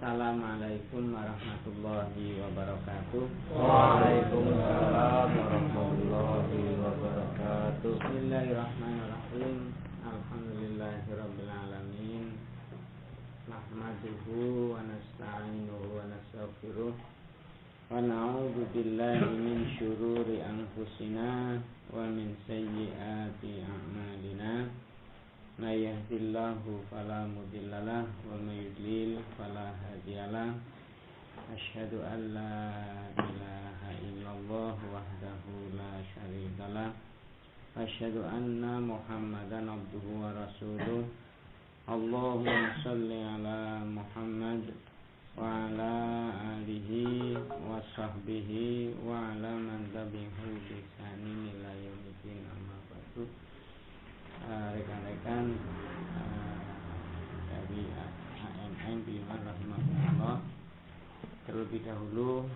Assalamualaikum warahmatullahi wabarakatuh. Waalaikumsalam warahmatullahi wabarakatuh. Bismillahirrahmanirrahim. Alhamdulillahirabbil alamin. Nahmaduhu wa nasta'inuhu wa nastaghfiruh. Wa na'udzu billahi min syururi anfusina wa min sayyiati a'malina. May yahdihillahu fala mudhillalah wa may yudlil fala hadiyalah. Asyhadu an la ilaha illallah wahdahu la syarikalah. Asyhadu anna Muhammadan abduhu wa rasuluh. Allahumma shalli ala Muhammad wa ala alihi wa sahbihi wa ala man tabi'ahu bi ihsanin ila yaumil amma ba'du. Rekan-rekan dari AMM Bima rahimahullah, terlebih dahulu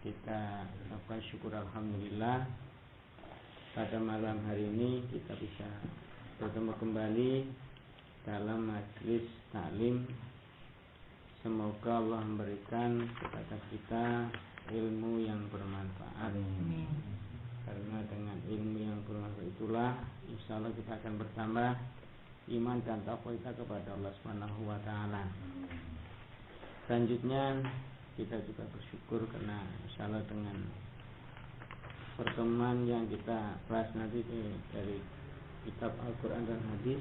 kita ucapkan syukur alhamdulillah pada malam hari ini kita bisa bertemu kembali dalam majelis taklim. Semoga Allah memberikan kepada kita ilmu yang bermanfaat. Karena dengan ilmu yang bermanfaat itulah insya Allah kita akan bertambah iman dan takwa kita kepada Allah Subhanahu wa taala. Selanjutnya kita juga bersyukur karena insya Allah dengan pertemuan yang kita bahas nanti dari kitab Al-Quran dan Hadis,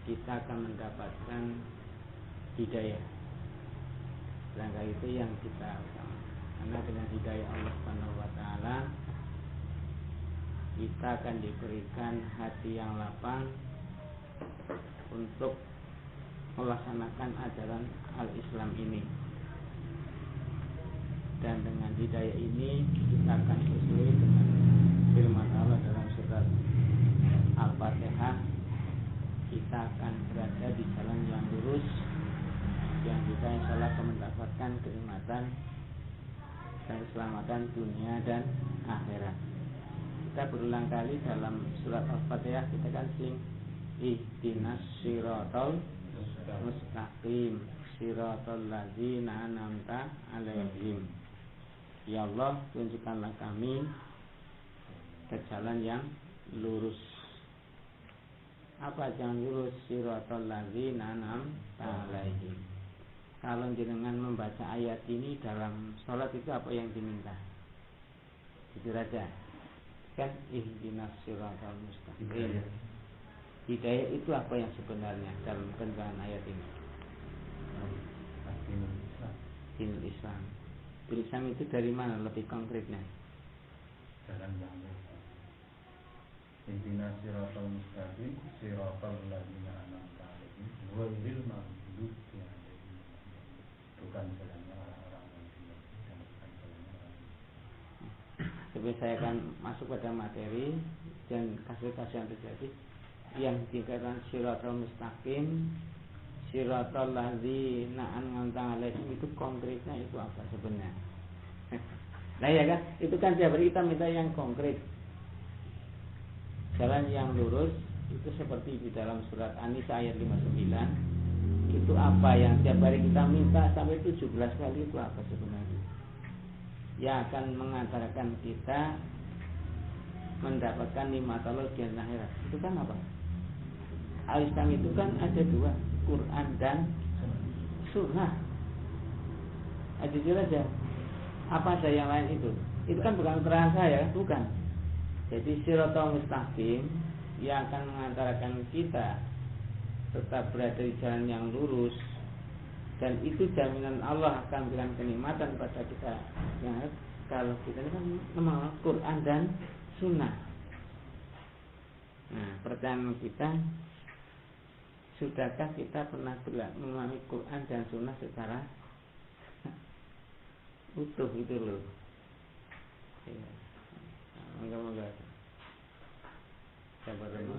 kita akan mendapatkan hidayah. Langkah itu yang kita karena dengan hidayah Allah Subhanahu wa taala kita akan diberikan hati yang lapang untuk melaksanakan ajaran al-Islam ini. Dan dengan hidayah ini kita akan sesuai dengan firman Allah dalam surat Al-Fatihah, kita akan berada di jalan yang lurus yang kita insyaallah akan mendapatkan kenikmatan dan keselamatan dunia dan akhirat. Kita berulang kali dalam surat Al-Fatihah kita kan sing ihdinas siratal mustaqim siratal ladzina an'amta 'alaihim. Ya Allah, tunjukkanlah kami ke jalan yang lurus. Apa jalan lurus? Siratal ladzina an'amta 'alaihim. Kalau jenengan membaca ayat ini dalam sholat itu apa yang diminta? Jujur aja. Kan ihdinas siratal mustaqim. Hidayah itu apa yang sebenarnya dalam keterangan ayat ini? Dinul Islam. Dinul Islam itu dari mana lebih konkretnya? Jalan yang lurus. Ihdinas siratal mustaqim siratal ladzina an'amta 'alaihim ghairil maghdubi 'alaihim. Bukan jalannya orang-orang yang dimurkai dan bukan jalannya orang. Sebelum saya akan masuk pada materi dan kasus-kasus yang terjadi, yang dikatakan siratal mustaqim siratal ladzina an'amta 'alaihim itu konkretnya itu apa sebenarnya? Nah ya kan, itu kan tiap hari kita minta yang konkret. Jalan yang lurus itu seperti di dalam surat An-Nisa ayat 59. Itu apa yang tiap hari kita minta sampai 17 kali itu apa sebenarnya? Yang akan mengantarkan kita mendapatkan nikmat Allah di akhirat. Itu kan apa? Al-Islam itu kan ada dua, Quran dan Sunnah. Jujur aja, apa ada yang lain itu? Itu kan bukan keterangan saya, bukan. Jadi siratal mustaqim yang akan mengantarkan kita tetap berada di jalan yang lurus, dan itu jaminan Allah akan memberikan kenikmatan pada kita. Yang kalau kita ini kan memang Quran dan Sunnah. Nah, pertanyaan kita, sudahkah kita pernah memahami Quran dan Sunnah secara utuh itu loh? Ya. Moga-moga. Sabar dulu.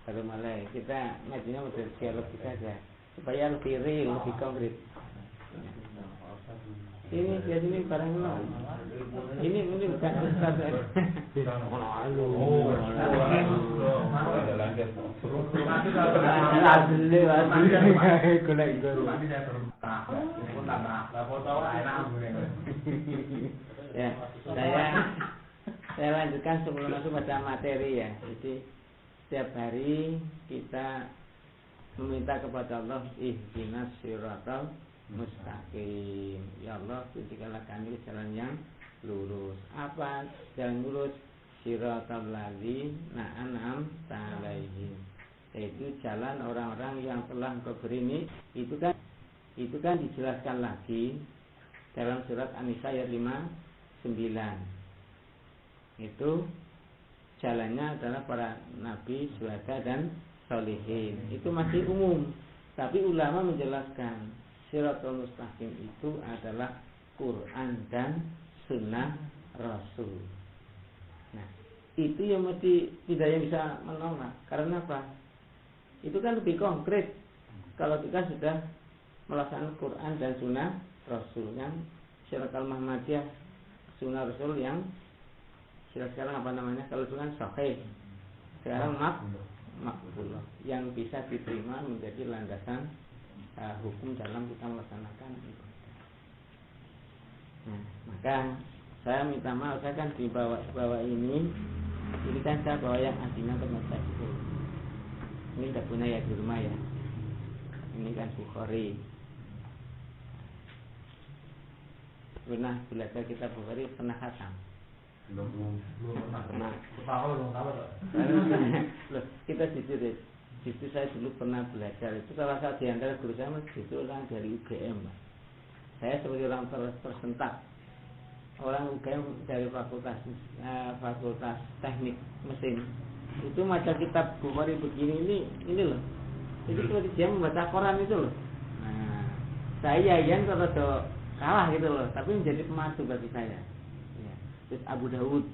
Baru mulai kita ngajinya model dialogis saja supaya lebih real, lebih konkret. Ini biar ini barang lo. Ini bukan Ustaz. Ya, saya lanjutkan sebelum masuk pada materi ya. Jadi setiap hari kita meminta kepada Allah, ihdinas siratal mustaqim. Ya Allah, tunjukkanlah kami jalan yang lurus. Apa jalan lurus? Siratal ladzina an'amta 'alaihim. Yaitu jalan orang-orang yang telah Engkau beri. Itu kan dijelaskan lagi dalam surat An-Nisa ayat 59. Itu jalannya adalah para nabi, syuhada dan sholihin. Itu masih umum. Tapi ulama menjelaskan Siratul Mustaqim itu adalah Quran dan Sunnah Rasul. Nah, itu yang mesti tidak yang bisa menolak. Karena apa? Itu kan lebih konkret. Kalau kita sudah melaksanakan Quran dan Sunnah Rasul, yang Siratul Muhammadiyah, Sunnah Rasul yang sekarang apa namanya? Kalau itu kan sahih. Sekarang makbullah yang bisa diterima menjadi landasan hukum dalam kita melaksanakan ibadah. Nah, maka saya minta maaf, saya kan dibawa ini kan saya bawa yang aslinya ke masjid itu. Ini tidak punya ya di rumah ya. Ini kan Bukhari. Pernah belajar kitab Bukhari, pernah khatam. Belum Nah, loh, kita jujur ya. Justru saya dulu pernah belajar. Itu salah satu di antara guru saya itu orang dari UGM. Saya sebagai orang tersentak. Orang UGM dari fakultas teknik mesin. Itu macam kitab Bukhari begini ini loh. Jadi seperti dia membaca Quran itu loh. Nah, saya yang rada kalah gitu loh, tapi menjadi pemandu bagi saya. Ya. Terus Abu Dawud.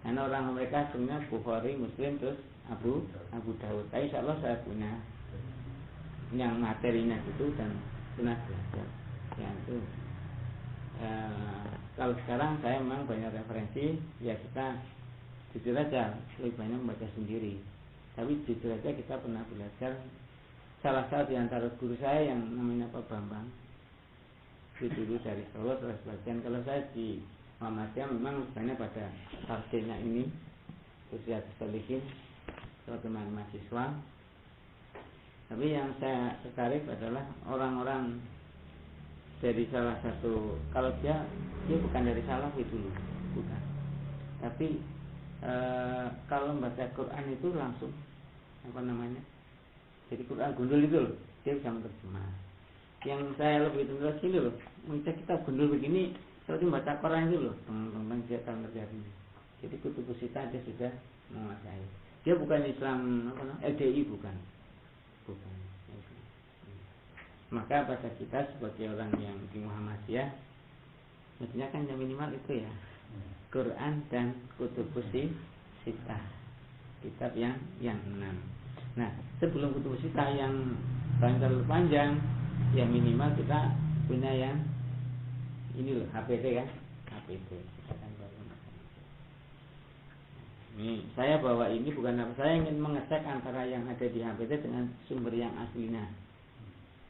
Karena orang mereka sebenarnya Bukhari, Muslim, terus Abu Dawud. Tapi insya Allah saya punya yang materinya itu dan pernah belajar. Ya itu. Kalau sekarang saya memang banyak referensi, ya kita jujur aja lebih banyak membaca sendiri. Tapi jujur aja kita pernah belajar. Salah satu di antara guru saya yang namanya Pak Bambang, itu dulu dari Solo terus bagian. Kalau saya di Muhammadiyah memang banyak pada tafsirnya ini, usia diselihin teman mahasiswa. Tapi yang saya tertarik adalah orang-orang dari salah satu, kalau dia bukan dari Salafi dulu, bukan. Tapi kalau membaca Quran itu langsung apa namanya? Jadi Quran gundul itu loh, dia bisa menerjemah. Yang saya lebih tenggelam sini loh, mencek kitab gundul begini, seperti membaca Quran itu loh, teman-teman dia tahu ngerti. Jadi kutubus sita dia sudah menguasai. Dia bukan Islam apa namanya? LDI bukan. Maka pada kita sebagai orang yang di Muhammadiyah, mestinya kan yang minimal itu ya, Quran dan kutubus sita, kitab yang 6. Nah, sebelum kutubus sita yang terlalu panjang, ya minimal kita punya yang ini loh, HPT kan, HPT. Ini saya bawa ini bukan apa, saya ingin mengecek antara yang ada di HPT dengan sumber yang aslinya.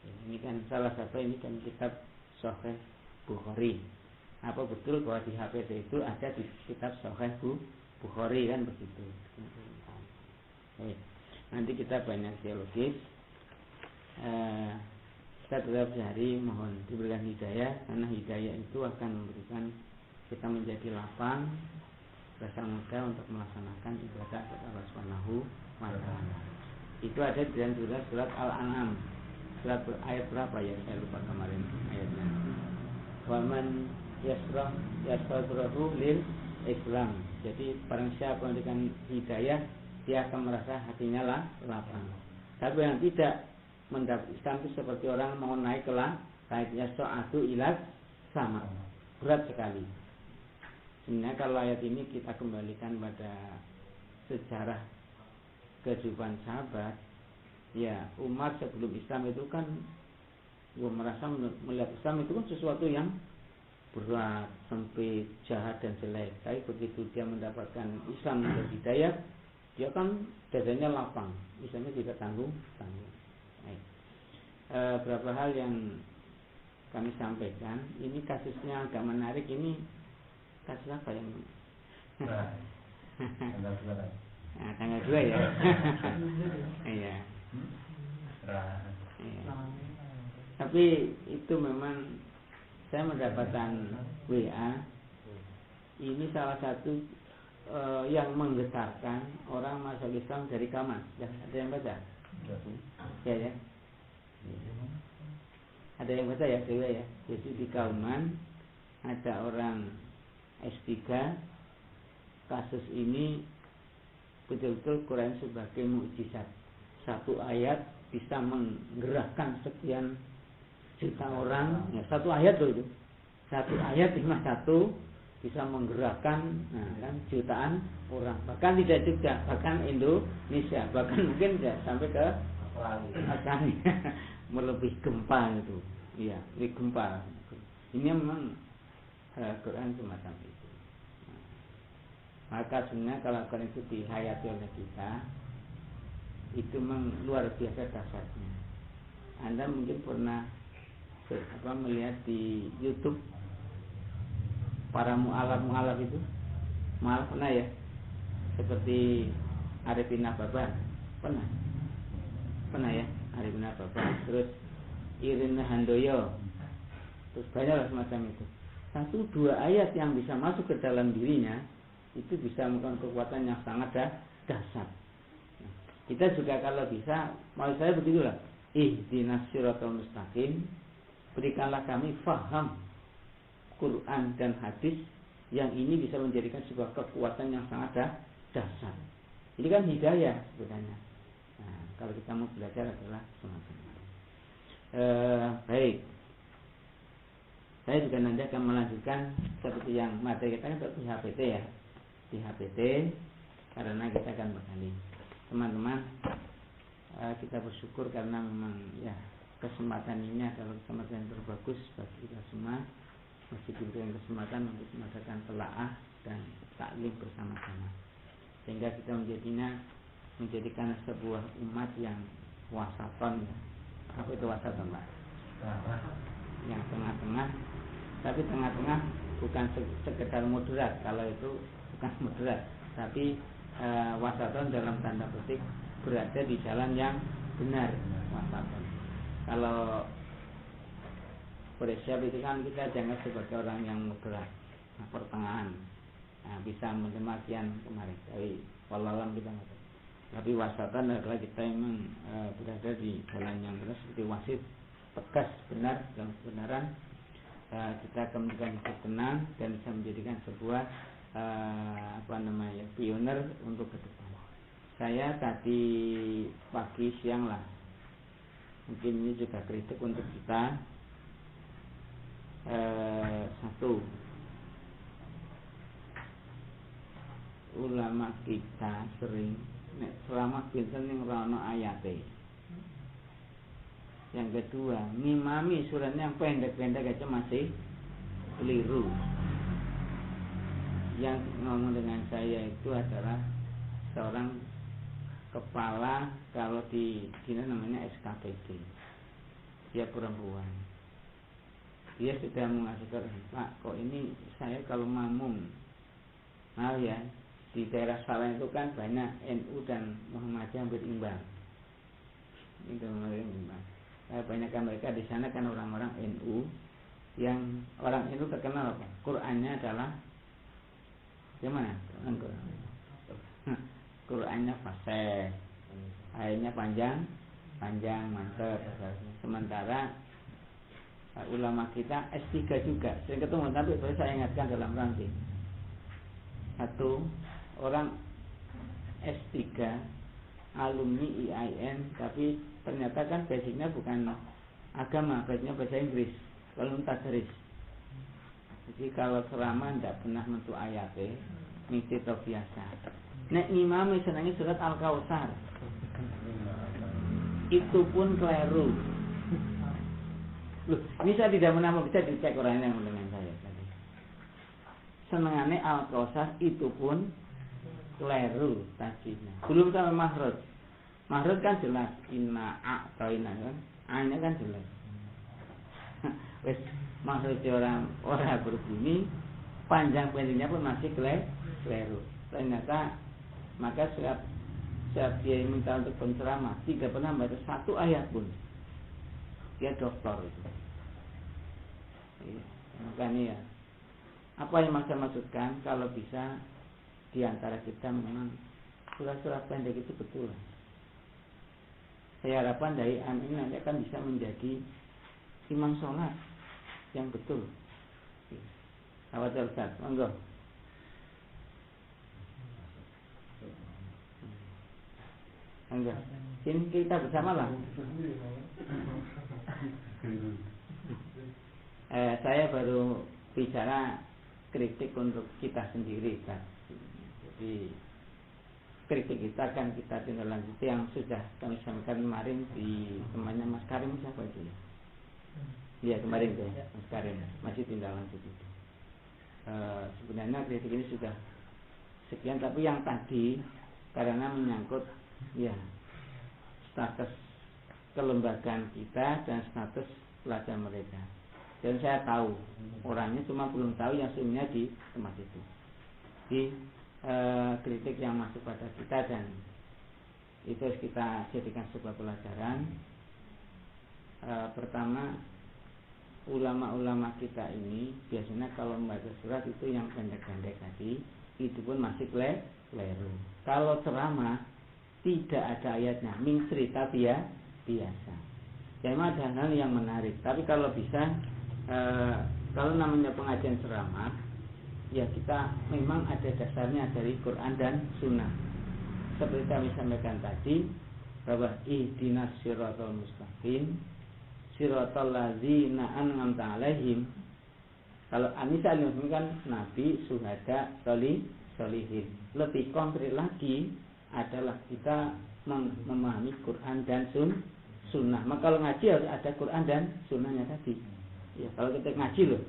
Ini kan salah satu, ini kan kitab Sahih Bukhari. Apa betul bahwa di HPT itu ada di kitab Sahih Bukhari kan begitu. Nanti kita banyak teologis. Kita tetap cari, mohon diberikan hidayah, karena hidayah itu akan memberikan kita menjadi lapang, rasa mudah untuk melaksanakan ibadah kepada Allah Subhanahu wa Ta'ala. Itu ada di dalam surat Al-An'am. Surat ayat berapa ya? Saya lupa kemarin ayatnya. Wa man yasrahu lil Islam. Jadi barang siapa yang dengan hidayah, dia akan merasa hatinya lapang. Tapi yang tidak mendapat Islam itu seperti orang mau naik ke langit, yas'atu ila sama. Berat sekali. Sebenarnya kalau ayat ini kita kembalikan pada sejarah kehidupan sahabat, ya umat sebelum Islam itu kan merasa melihat Islam itu kan sesuatu yang berat, sempit, jahat dan jelek. Tapi begitu dia mendapatkan Islam dan hidayah, dia kan dadanya lapang, misalnya tidak tanggung. Beberapa hal yang kami sampaikan, ini kasusnya agak menarik. Ini kasus apa yang? Tanggal 2 ya. Iya. Tapi itu memang saya mendapatkan WA. Ini salah satu yang menggetarkan orang masuk Islam dari Kauman. Ya, ada yang baca? Ya. Ada yang baca ya, Dewa ya. Jadi di Kauman ada orang S3, kasus ini betul-betul Quran sebagai mukjizat. Satu ayat bisa menggerakkan sekian juta orang. Ya, satu ayat loh itu. Satu ayat 51 bisa menggerakkan jutaan orang. Bahkan tidak juga, bahkan Indonesia, bahkan mungkin tidak sampai ke Australia. Melebihi gempa itu. Iya, lebih gempa. Ini memang Quran semacam itu. Maka sebenarnya kalau Quran itu dihayati oleh kita, itu memang luar biasa dahsyatnya. Anda mungkin pernah melihat di YouTube para mu'alaf itu, mu'alaf pernah ya, seperti Arifin Nababan pernah ya, Arifin Nababan, terus Irin Handoyo, terus banyaklah semacam itu. 1-2 ayat yang bisa masuk ke dalam dirinya itu bisa memberikan kekuatan yang sangat dahsyat. Kita juga kalau bisa, maksud saya begitulah, ihdinas siratal mustaqim, berikanlah kami faham Quran dan hadis yang ini bisa menjadikan sebuah kekuatan yang sangat dahsyat. Ini kan hidayah sebenarnya. Nah, kalau kita mau belajar adalah semacam itu. Baik. Saya juga nanti akan melanjutkan seperti yang materi kita kan di HPT ya. Di HPT karena kita akan berkali. Teman-teman, kita bersyukur karena memang ya kesempatan ini adalah kesempatan yang terbagus bagi kita semua. Masih diberikan kesempatan untuk mengadakan telaah dan taklim bersama-sama, sehingga kita menjadikan sebuah umat yang wasaton. Apa itu wasaton, Pak? Yang tengah-tengah, tapi tengah-tengah bukan sekedar moderat. Kalau itu bukan moderat, tapi wasaton dalam tanda petik berada di jalan yang benar. Wasaton. Kalau bersiap itu kan kita jangan sebagai orang yang moderat, pertengahan, bisa menerima kian kemarin. Tapi wallahualam kita nggak tahu. Tapi wasatan adalah kita memang berada di jalan yang benar, seperti wasit, tegas, benar dalam kebenaran. Kita akan menjadikan hidup tenang dan bisa menjadikan sebuah pioner untuk ke depan. Saya tadi pagi siang lah, mungkin ini juga kritik untuk kita. Satu, ulama kita sering selama pinten yang rono ayate. Yang kedua, ngimami surat yang pendek-pendek aja masih keliru. Yang ngomong dengan saya itu adalah seorang kepala, kalau di Cina namanya SKPD. Dia perempuan. Dia sudah mengajukan, Pak, kok ini saya kalau makmum, maaf ya, di daerah Salah itu kan banyak NU dan Muhammadiyah berimbang. Itu berimbang. Kebanyakan mereka di sana kan orang-orang NU, yang orang NU terkenal apa? Qurannya adalah gimana? Qurannya fasih, ayatnya panjang, mantap. Sementara ulama kita S3 juga sering ketemu, tapi saya ingatkan dalam ranting. Satu orang S3 alumni IAIN, tapi ternyata kan basicnya bukan agama, basicnya bahasa Inggris, kalau tadarus. Jadi kalau selama tidak pernah mentu ayatnya, mesti biasa. Nek imam senangnya surat Al-Kautsar, itu pun keliru. Loh, ini saya tidak pernah bisa dicek orang yang dengan saya tadi. senengane Al-Kausar itu pun keliru tadinya. Belum sampai makhraj. Makhraj kan jelas inna a'tayna kan. A-nya kan jelas. Wes makhraj orang berbunyi, panjang pendeknya pun masih keliru. Ternyata maka setiap dia minta untuk penceramah tidak pernah baca satu ayat pun. Dia doktor itu. Makanya ya, apa yang saya maksudkan, kalau bisa di antara kita memang surat-surat pendek itu betul. Saya harapkan dari ini nanti akan bisa menjadi imam sholat yang betul. Khawatir Ustaz, monggo. Enggak. Sini kita bersama lah. Saya baru bicara kritik untuk kita sendiri kan. Jadi kritik kita kan kita tinggal lanjuti yang sudah kami sampaikan kemarin di temannya Mas Karim, siapa itu ya? Iya kemarin tuh Mas Karim, masih tinggal lanjut itu. Sebenarnya kritik ini sudah sekian, tapi yang tadi karena menyangkut ya status kelembagaan kita dan status pelajar mereka. Dan saya tahu orangnya, cuma belum tahu yang sebenarnya di tempat itu. Di kritik yang masuk pada kita, dan itu harus kita jadikan sebuah pelajaran. Pertama, ulama-ulama kita ini biasanya kalau membaca surat itu yang pendek-pendek tadi, itu pun masih keliru. Kalau ceramah tidak ada ayatnya, min cerita biasa. Jadi ada hal yang menarik. Tapi kalau bisa, kalau namanya pengajian ceramah, ya kita memang ada dasarnya dari Quran dan Sunnah. Seperti kami sampaikan tadi, bahwa ihdinas siratal mustaqim, siratal ladzina an'amta alaihim. Kalau Anisa al-Muslim kan Nabi, Syuhada, Sholihin. Lebih konkret lagi adalah kita memahami Quran dan Sunnah. Maka kalau ngaji harus ada Quran dan Sunnahnya tadi. Ya, kalau kita ngaji loh.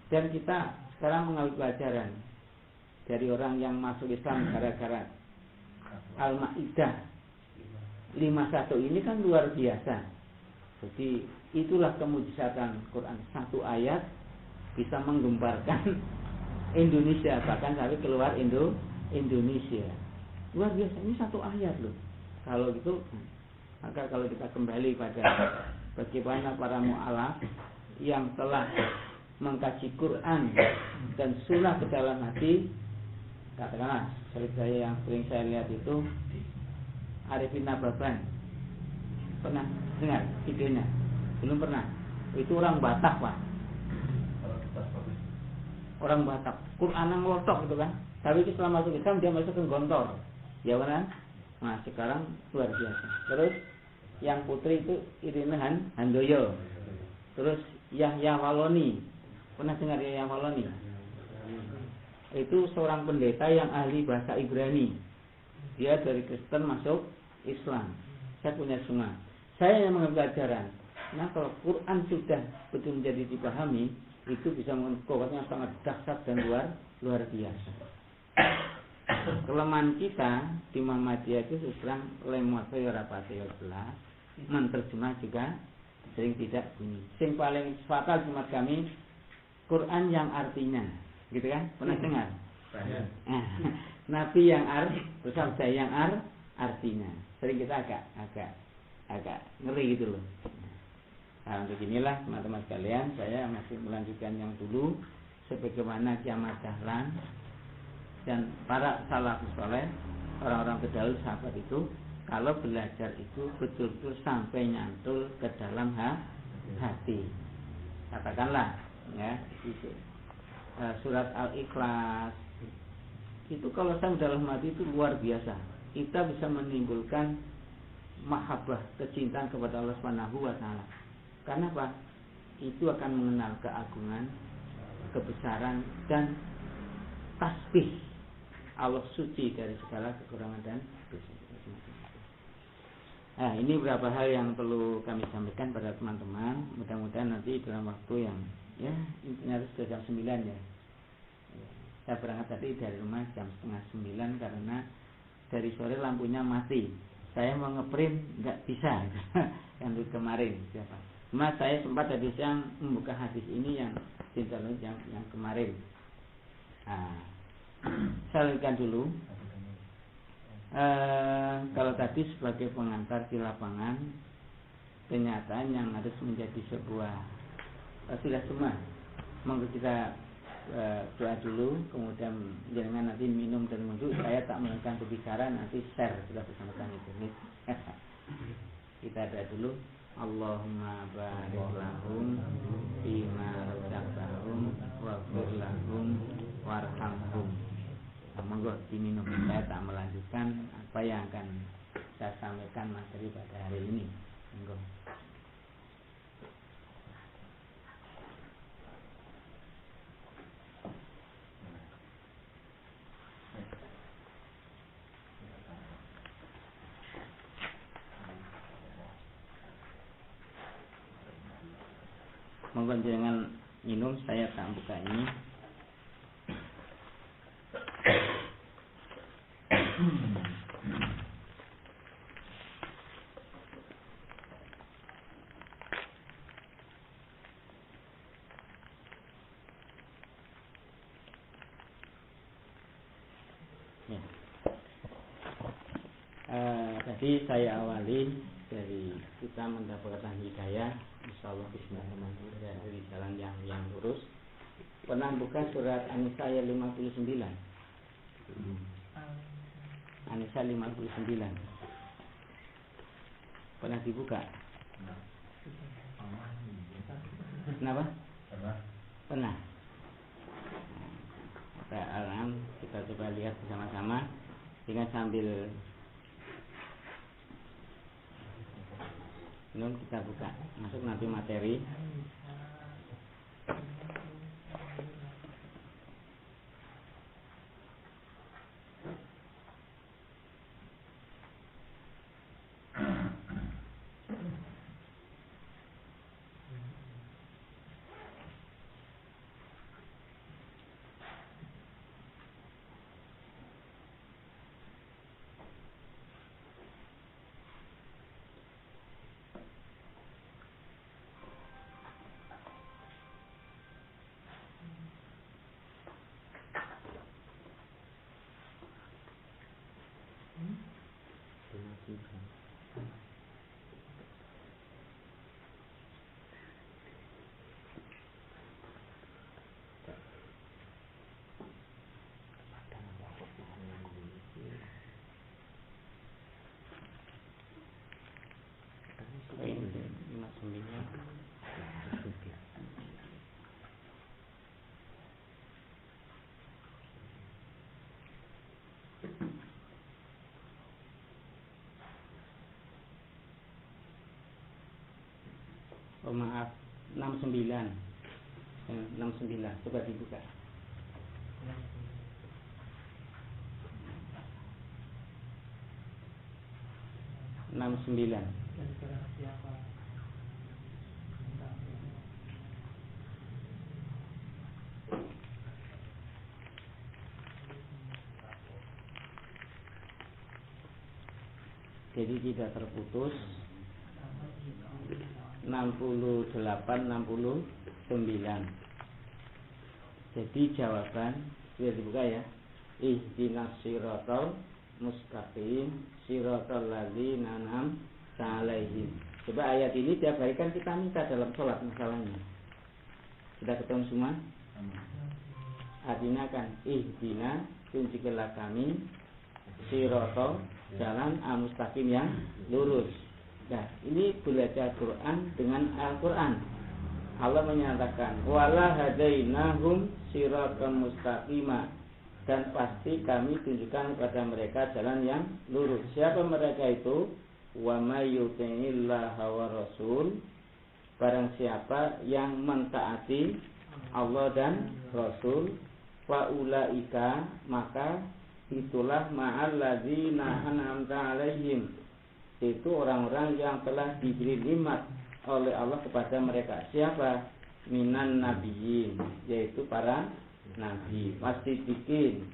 Dan kita sekarang mengambil pelajaran dari orang yang masuk Islam gara-gara Al-Maidah 51 ini kan luar biasa. Jadi itulah kemujizatan Quran. Satu ayat bisa menggemparkan Indonesia, bahkan sampai keluar Indonesia. Luar biasa, ini satu ayat loh. Kalau gitu, maka kalau kita kembali pada bagaimana para mu'alaf yang telah mengkaji Quran dan Sunnah ke dalam hati, katakanlah seperti saya yang sering saya lihat itu Arifin Nababan, pernah dengar videonya? Belum pernah. Itu orang Batak Pak, orang Batak, Quran yang ngelotok gitu kan. Tapi itu setelah masuk Islam dia masuk ke Gontor, ya kan? Nah sekarang luar biasa. Terus yang putri itu Irina Handoyo. Terus Yahya Waloni, pernah dengar Yahya Waloni? Itu seorang pendeta yang ahli bahasa Ibrani. Dia dari Kristen masuk Islam. Saya punya semua. Saya yang mengambil pelajaran. Nah kalau Quran sudah betul menjadi dipahami, itu bisa mengkuatnya sangat dahsyat dan luar biasa. Kelemahan kita di Muhammadiyah itu sekarang lemot rapati jelas, menerjemah juga sering tidak bunyi. Sing paling fatal cuma kami Quran yang artinya, gitu kan? Pernah dengar? Nabi yang bersabda yang artinya. Sering kita agak ngeri gitu loh. Nah, untuk inilah teman-teman sekalian, saya masih melanjutkan yang dulu sebagaimana Kiamat Dahlan dan para salafus saleh, orang-orang terdahulu sahabat itu, kalau belajar itu betul-betul sampai nyantul ke dalam hati. Katakanlah ya, itu surat Al-Ikhlas itu kalau sampai dalam hati itu luar biasa. Kita bisa menimbulkan mahabbah, kecintaan kepada Allah Subhanahu wa taala. Karena apa? Itu akan mengenal keagungan, kebesaran dan tasbih Allah suci dari segala kekurangan dan dosa. Nah, ini beberapa hal yang perlu kami sampaikan pada teman-teman. Mudah-mudahan nanti dalam waktu yang ya intinya harus jam 9 ya. Saya berangkat tadi dari rumah jam 8:30 karena dari sore lampunya mati. Saya mau ngeprint nggak bisa yang kemarin siapa. Cuma saya sempat tadi siang membuka hadis ini yang kemarin. Nah, saya lanjutkan dulu. Kalau tadi sebagai pengantar di lapangan, kenyataan yang harus menjadi sebuah sudah semua. Monggo kita doa dulu, kemudian jangan nanti minum dan wudhu. Saya tak melanjutkan pembicaraan, nanti share sudah bersama itu. Kita doa dulu. Allahumma barik lahum bima razaqtahum waghfir lahum warhamhum. Monggo diminum. Saya tak melanjutkan apa yang akan saya sampaikan materi pada hari ini. Monggo. Monggo jangan minum, saya tak buka ini. Ya. Tadi saya awali dari kita mendapatkan hidayah, insyaallah bismillahirrahmanirrahim, dari jalan yang lurus. Pernah buka surat An-Nisa ayat 59. An-Nisa 59. Pernah dibuka? Kenapa? Pernah. Kita coba lihat bersama-sama dengan sambil minum kita buka, masuk nanti materi. Oh maaf, 69. 69, coba dibuka. (69) Jadi tidak terputus. 68, 69. Jadi jawaban sudah dibuka ya. Ihdinas siratal mustaqim siratal ladzina an'amta 'alaihim. Coba ayat ini tiap hari kan kita minta dalam sholat masalahnya. Sudah ketemu semua? Artinya kan ihdina, tunjukilah kami siratal, jalan al-mustaqim yang lurus. Nah, ini belajar Quran dengan Al-Quran. Allah menyatakan wala hadainahum siratan mustaqima, dan pasti kami tunjukkan kepada mereka jalan yang lurus. Siapa mereka itu? Wa may yuti'illaha wa rasul, barang siapa yang mentaati Allah dan Rasul, wa ulaika, maka itulah ma'al ladzina an'amta 'alaihim, itu orang-orang yang telah diberi nikmat oleh Allah kepada mereka. Siapa? Minan nabiyyin, yaitu para nabi, wasiddiqin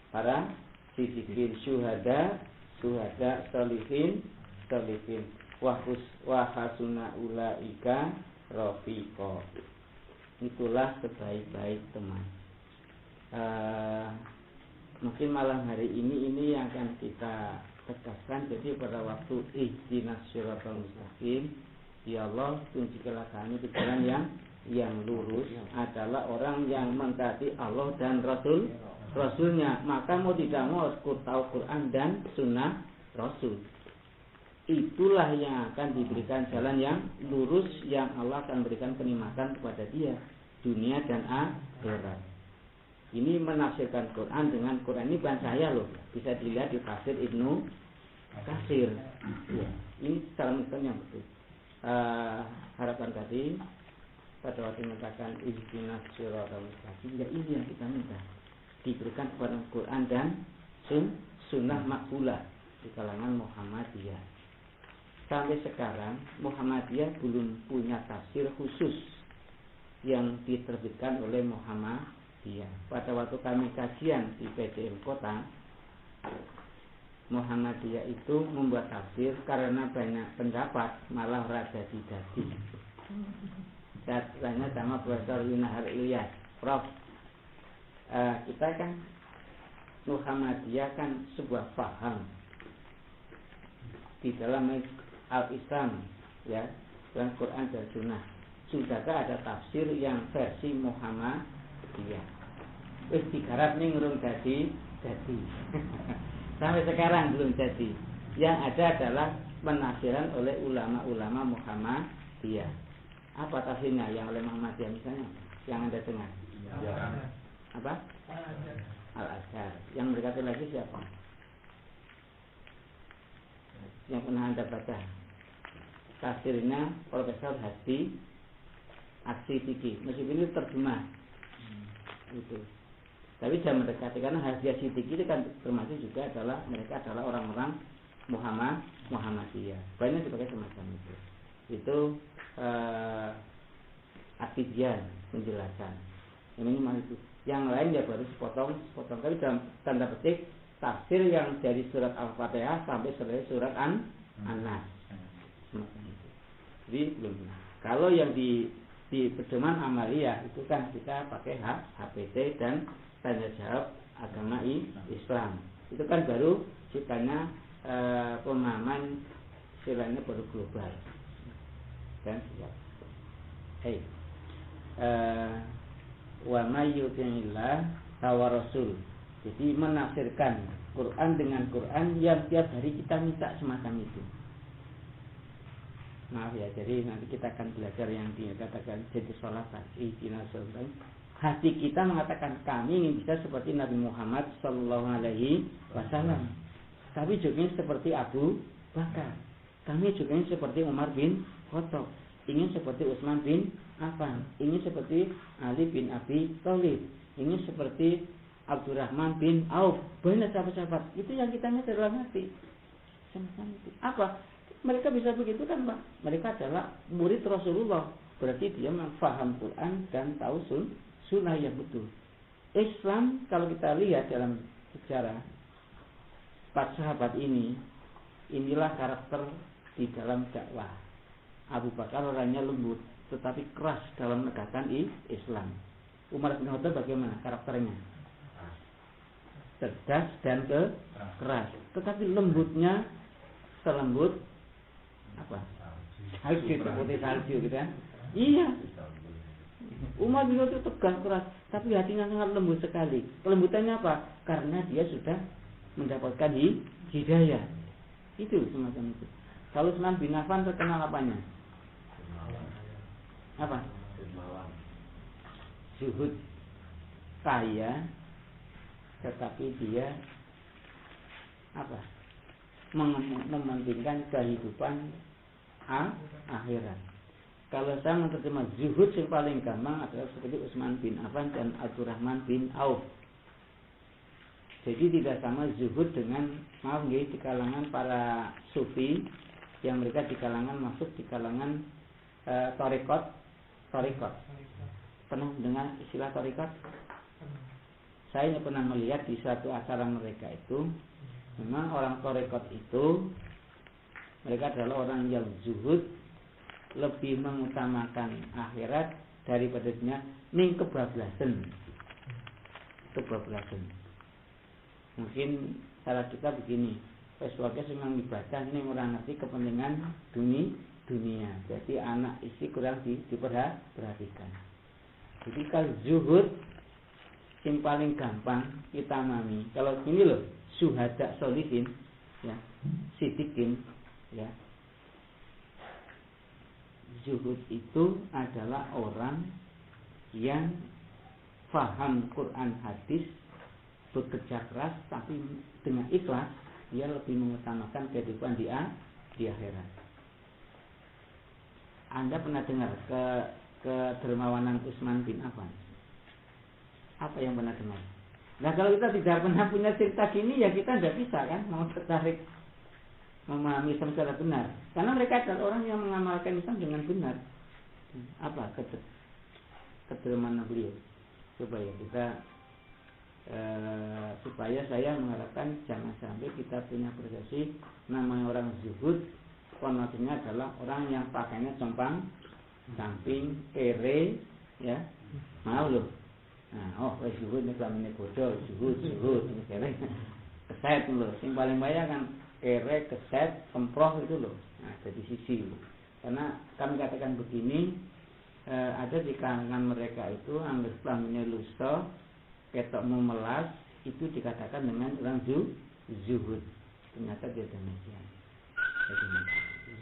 para siddiqin, syuhada sholihin wa hasuna ulaika rafiqa. Itulah sebaik-baik teman. Mungkin malam hari ini yang akan kita tegaskan. Jadi pada waktu ihdinas siratal mustaqim, ya Allah tunjukkanlah kami ke jalan yang lurus, adalah orang yang mentaati Allah dan Rasulnya. Maka mau tidak mau harus tahu Quran dan Sunnah Rasul. Itulah yang akan diberikan jalan yang lurus, yang Allah akan berikan kenikmatan kepada dia dunia dan akhirat. Ini menafsirkan Quran dengan Quran, ini bukan saya loh, bisa dilihat di tafsir Ibnu Katsir. Ya, ini secara mungkin yang betul. Harapan tadi pada waktu mengatakan ihdinas siratal mustaqim, ya ini yang kita minta, diberikan kepada Quran dan sunnah makbulah di kalangan Muhammadiyah. Sampai sekarang Muhammadiyah belum punya tafsir khusus yang diterbitkan oleh Muhammadiyah. Pada waktu kami kajian di PDM Kota, Muhammadiyah itu membuat tafsir karena banyak pendapat, malah rada didadi. Saya tanya sama Profesor Yunahar Ilyas, Prof, kita kan Muhammadiyah kan sebuah paham di dalam Al-Islam, ya, dalam Quran dan Sunnah. Sudahkah ada tafsir yang versi Muhammadiyah? Wis digarap ning urung jadi. Sampai sekarang belum jadi. Yang ada adalah penafsiran oleh ulama-ulama Muhammadiyah. Apa tafsirnya yang oleh Muhammadiyah misalnya? Yang Anda dengar? Ya. Apa? Al-Azhar. Yang berkata lagi siapa? Yang pernah Anda baca? Tafsirnya Profesor Hadi As-Siddiqi. Meskipun ini terjemah. Itu. Tapi jangan mendekati, karena Hadi As-Siddiqi itu kan termasuk juga adalah mereka adalah orang-orang Muhammadiyah. Banyak sebagai semacam itu. Itu Atidian penjelasan. Ini mah itu. Yang lain ya baru sepotong. Tapi dalam tanda petik tafsir yang dari surat Al-Fatihah sampai selesai surat An-Nas. Jadi belum. Kalau yang di pedoman amaliyah itu kan kita pakai HPT dan tanya jawab agama Islam. Itu kan baru sifatnya pemahaman istilahnya baru global. Dan siap. Wa may yuti'illah wa rasul. Jadi menafsirkan Quran dengan Quran yang tiap hari kita minta semacam itu. Maaf ya, jadi nanti kita akan belajar yang dikatakan jadi sholat ihdinas siratal. Hati kita mengatakan kami ingin bisa seperti Nabi Muhammad sallallahu alaihi wasallam. Kami juga ingin seperti Abu Bakar. Kami juga ingin seperti Umar bin Khattab. Ingin seperti Utsman bin Affan. Ingin seperti Ali bin Abi Thalib. Ingin seperti Abdurrahman bin Auf. Banyak sahabat-sahabat. Itu yang kita minta dalam hati. Sama-sama itu. Apa? Mereka bisa begitu kan, Pak? Mereka adalah murid Rasulullah. Berarti dia memaham Quran dan tahu sunnah yang betul. Islam kalau kita lihat dalam sejarah 4 sahabat ini, inilah karakter di dalam dakwah. Abu Bakar orangnya lembut, tetapi keras dalam menegakkan Islam. Umar bin Khattab bagaimana karakternya? Cerdas dan keras, tetapi lembutnya selembut apa? Harus seperti salju gitu kan? Iya. Umar bin Khattab tegas keras, tapi hatinya sangat lembut sekali. Kelembutannya apa? Karena dia sudah mendapatkan hidayah. Itu semacam itu. Kalau Utsman bin Affan terkenal apanya? Apa? Zuhud, kaya, tetapi dia apa? Mementingkan kehidupan akhirat. Kalau saya menerjemah zuhud yang paling gampang adalah seperti Utsman bin Affan dan Abdurrahman bin Auf. Jadi tidak sama zuhud dengan di kalangan para sufi yang mereka di kalangan masuk di kalangan tarekat. Pernah dengar istilah tarekat? Saya pernah melihat di suatu acara mereka itu, memang orang tarekat itu mereka adalah orang yang zuhud, lebih mengutamakan akhirat daripada dunia. Ning kebablasan. Mungkin salah kita begini, sesuatu yang ibadah ini orang ngerti kepentingan dunia. Jadi anak isi kurang diperhatikan. Jadi kalau zuhud yang paling gampang kita mami. Kalau ini loh, syuhada solihin, ya, sidikin, ya. Zuhud itu adalah orang yang faham Quran hadis, bekerja keras, tapi dengan ikhlas dia lebih mengutamakan kehidupan di akhirat. Anda pernah dengar kedermawanan Utsman bin Affan? Apa yang pernah dengar? Nah, kalau kita tidak pernah punya cerita gini, ya kita tidak bisa kan mau tertarik memahami Islam secara benar. Karena mereka adalah orang yang mengamalkan Islam dengan benar. Apa kedermawanan beliau? Coba ya kita supaya saya mengharapkan jangan sampai kita punya persepsi namanya orang zuhud konotasinya adalah orang yang pakainya compang camping, kere, ya, mau loh. Nah, zuhud ini kelaminnya bodoh, zuhud ini kere, keset loh. Yang paling banyak kan kere, keset, kemproh itu loh. Nah, jadi sisi. Karena kami katakan begini, ada di kalangan mereka itu anggap kelaminnya lusa, ketok memelas, itu dikatakan dengan orang zuhud. Ternyata dia demikian.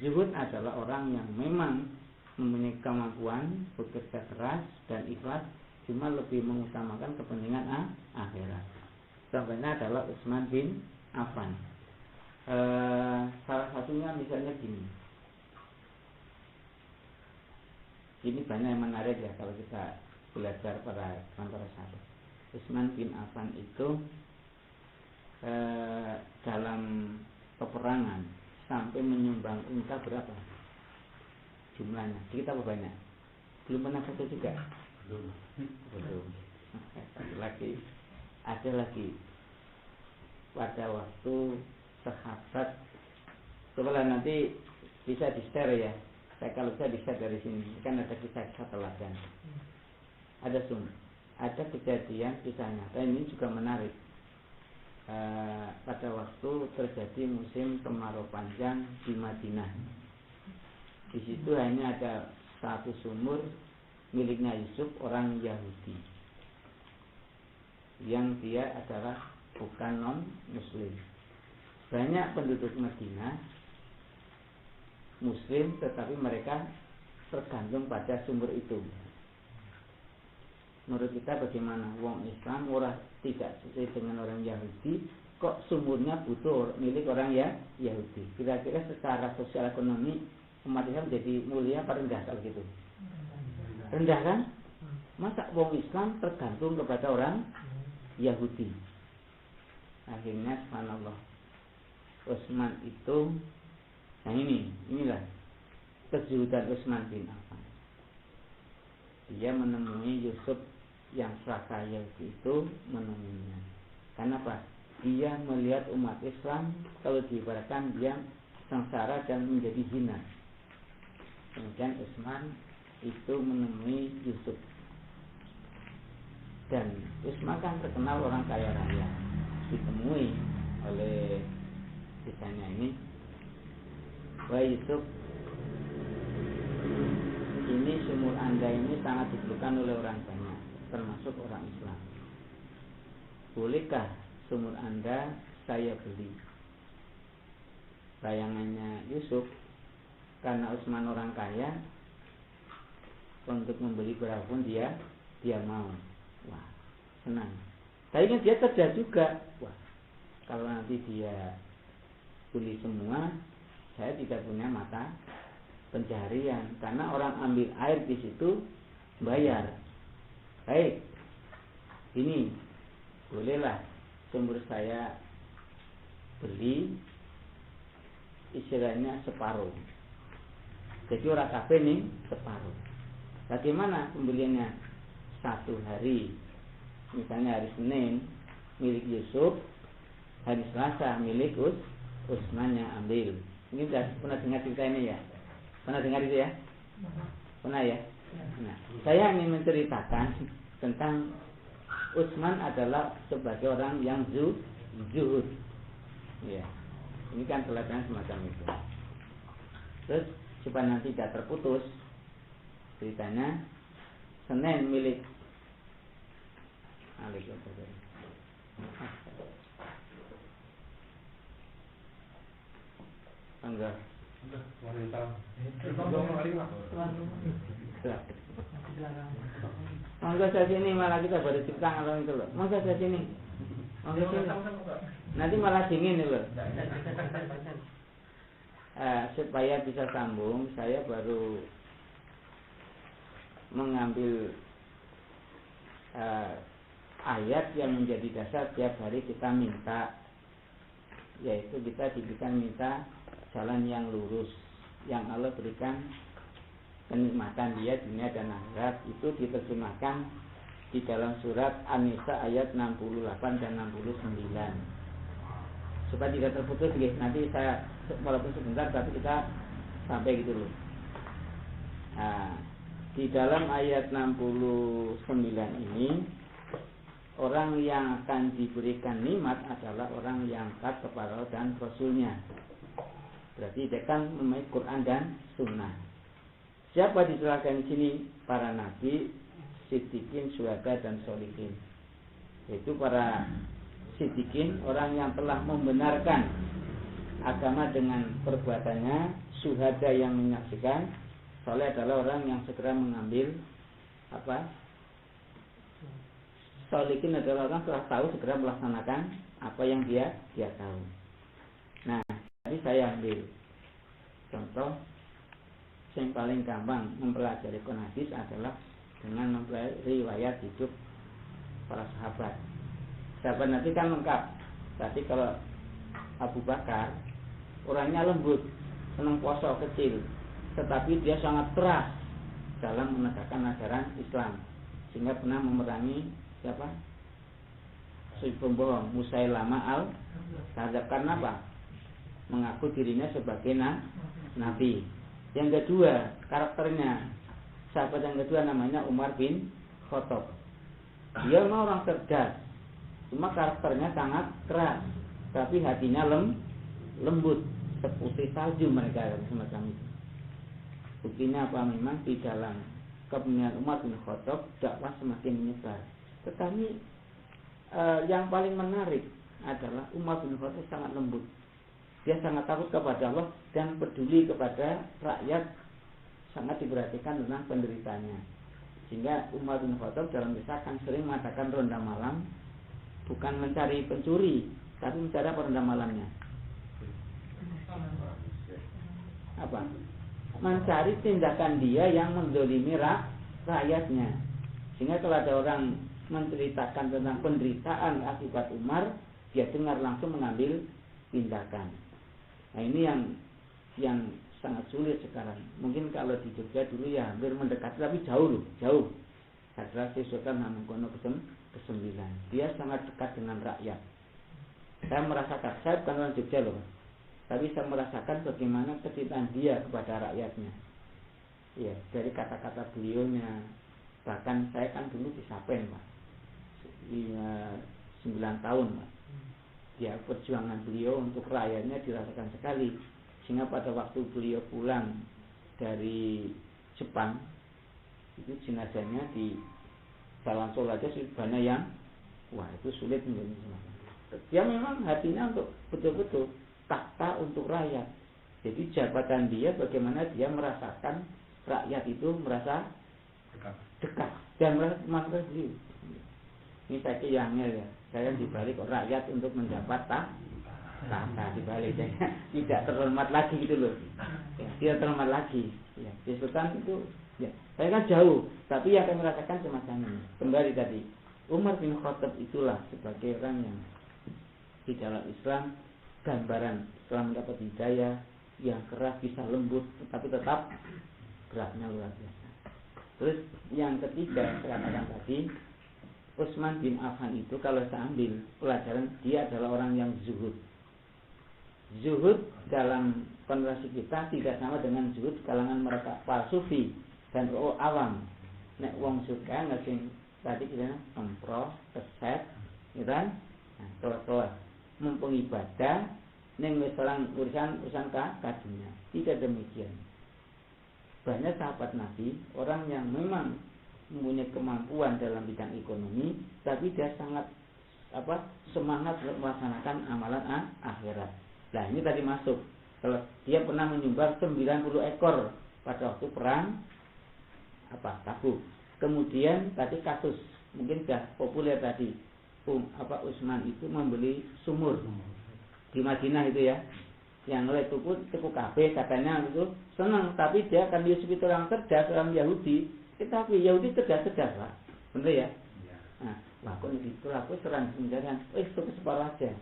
Zuhud adalah orang yang memang mempunyai kemampuan bekerja keras dan ikhlas, cuma lebih mengutamakan kepentingan akhirat. Contohnya adalah Utsman bin Affan. Salah satunya misalnya gini. Ini banyak yang menarik ya kalau kita belajar para sahabat. Utsman bin Affan itu dalam peperangan sampai menyumbang unta berapa jumlahnya? Kita apa banyak? Belum pernah foto juga? Belum. Ada lagi pada waktu sahabat. Coba nanti bisa di-share ya. Saya kalau bisa di-share dari sini. Kan ada kisah-kisah teladan. Ada kejadian kisah nyata ini juga menarik. Pada waktu terjadi musim kemarau panjang di Madinah. Di situ hanya ada satu sumur miliknya Yusuf, orang Yahudi, yang dia adalah bukan non Muslim. Banyak penduduk Madinah Muslim, tetapi mereka tergantung pada sumur itu. Menurut kita bagaimana? Wong Islam orang tidak sesuai dengan orang Yahudi, kok sumurnya butuh milik orang Yahudi. Kira-kira secara sosial ekonomi umat Islam jadi mulia apa rendah kalau gitu? Rendah kan? Masa wong Islam tergantung kepada orang Yahudi? Akhirnya subhanallah, Utsman itu, nah inilah kezuhudan Utsman bin Affan. Dia menemui Yusuf yang seraka Yahudi itu, menemuinya. Karena apa? Dia melihat umat Islam kalau diibaratkan dia sengsara dan menjadi hina. Kemudian Utsman itu menemui Yusuf, dan Utsman kan terkenal orang kaya raya. Ditemui oleh kisahnya ini, wahai Yusuf, ini sumur Anda ini sangat diperlukan oleh orang banyak, termasuk orang Islam. Bolehkah sumur Anda saya beli? Bayangannya Yusuf, karena Utsman orang kaya, untuk membeli berapapun dia mau. Wah, senang. Tapi kan dia cerdas juga. Wah, kalau nanti dia beli semua, saya tidak punya mata pencaharian, karena orang ambil air di situ bayar. Baik, ini bolehlah sumur saya beli, istilahnya separuh. Jadi orang kabeh nih separuh. Bagaimana pembeliannya? 1 hari Misalnya hari Senin milik Yusuf, hari Selasa milik Usman yang ambil. Ini sudah pernah dengar cerita ini ya? Pernah dengar itu ya? Pernah ya? Nah, saya ingin menceritakan tentang Utsman adalah sebagai orang yang zuhud. Ya. Ini kan pelajaran semacam itu. Terus supaya nanti tidak terputus ceritanya, Senin milik enggak. Monggo saya sini, malah kita baru cipta kalau itu loh. Monggo saya sini. Monggo sini. Nanti malah dingin loh. Supaya bisa sambung, saya baru mengambil ayat yang menjadi dasar tiap hari kita minta, yaitu kita diberikan minta jalan yang lurus yang Allah berikan kenikmatan dia dunia dan akhirat. Itu diterjemahkan di dalam surat An-Nisa ayat 68 dan 69. Supaya tidak terputus, nanti saya walaupun sebentar tapi kita sampai gitu loh. Nah, di dalam ayat 69 ini, orang yang akan diberikan nikmat adalah orang yang taat kepada Allah dan Rasulnya. Berarti dia kan memiliki Quran dan Sunnah. Siapa diserahkan di sini? Para nabi, siddiqin, syuhada dan sholihin. Yaitu para siddiqin, orang yang telah membenarkan agama dengan perbuatannya, syuhada yang menyaksikan, soleh adalah orang yang segera mengambil apa? Sholihin adalah orang setelah tahu segera melaksanakan apa yang dia tahu. Nah, tadi saya ambil contoh yang paling gampang mempelajari Quran hadis adalah dengan mempelajari riwayat hidup para sahabat. Sahabat nanti kan lengkap. Tapi kalau Abu Bakar orangnya lembut, senang puasa kecil, tetapi dia sangat keras dalam menegakkan ajaran Islam, sehingga pernah memerangi siapa? Si pembohong Musailama al-Kadzab. Karena apa? Mengaku dirinya sebagai nabi. Yang kedua, karakternya sahabat yang kedua namanya Umar bin Khattab. Dia memang orang cerdas, cuma karakternya sangat keras, tapi hatinya lembut, seputih salju mereka semacam itu. Buktinya apa? Memang di dalam kepemimpinan Umar bin Khattab dakwah semakin menyebar. Tetapi yang paling menarik adalah Umar bin Khattab sangat lembut. Dia sangat takut kepada Allah dan peduli kepada rakyat, sangat diperhatikan tentang penderitanya. Sehingga Umar bin Khattab dalam kisah kan sering mengatakan ronda malam bukan mencari pencuri, tapi mencari apa ronda malamnya? Apa? Mencari tindakan dia yang menzalimi rakyatnya. Sehingga kalau ada orang menceritakan tentang penderitaan akibat Umar, dia dengar langsung mengambil tindakan. Nah, ini yang sangat sulit sekarang. Mungkin kalau di Jogja dulu ya hampir mendekati, tapi jauh. Adalah Sultan Hamengkubuwono ke-9. Dia sangat dekat dengan rakyat. Saya merasakan, saya bukan orang Jogja loh, tapi saya merasakan bagaimana kecintaan dia kepada rakyatnya. Ya, dari kata-kata beliaunya. Bahkan saya kan dulu di Sapen, Pak. 9 tahun, Pak. Ya, perjuangan beliau untuk rakyatnya dirasakan sekali. Sehingga pada waktu beliau pulang dari Jepang, itu jenazahnya di Jalan Solo aja banyak yang, wah itu sulit menjadi semacam. Dia memang hatinya untuk betul-betul takhta untuk rakyat. Jadi jabatan dia bagaimana dia merasakan rakyat itu merasa dekat dan merasa beliau. Ini saya kiyangnya ya. Saya dibalik rakyat untuk mendapat tahta dibalik, tidak terhormat lagi gitu loh. Ya, tidak terhormat lagi. Ya, di Sultan itu, ya, saya kan jauh, tapi yang saya merasakan semacam ini. Kembali tadi, Umar bin Khattab itulah sebagai orang yang di dalam Islam gambaran setelah mendapat hidayah yang keras, bisa lembut, tetapi tetap beratnya luar biasa. Terus yang ketiga saya katakan tadi, Utsman bin Affan itu kalau saya ambil pelajaran, dia adalah orang yang zuhud. Zuhud dalam konversi kita tidak sama dengan zuhud kalangan mereka para sufi dan awam. Nek wong suka ngasih tadi kita kempro, keset, gitu kan? Nah, telah mumpung ibadah, neng misalnya urusan kadunya. Tidak demikian. Banyak sahabat Nabi orang yang memang mempunyai kemampuan dalam bidang ekonomi, tapi dia sangat semangat melaksanakan amalan akhirat. Nah ini tadi masuk. Kalau dia pernah menyumbang 90 ekor pada waktu perang Tabuk. Kemudian tadi kasus mungkin sudah populer tadi, Utsman itu membeli sumur di Madinah itu ya, yang oleh tuku KB katanya itu senang, tapi dia kan Yusuf itu orang cerdas, orang Yahudi. Tetapi Yahudi cerdas Pak, benar ya? Nah, aku itu aku serang kemudian, itu separuh aja.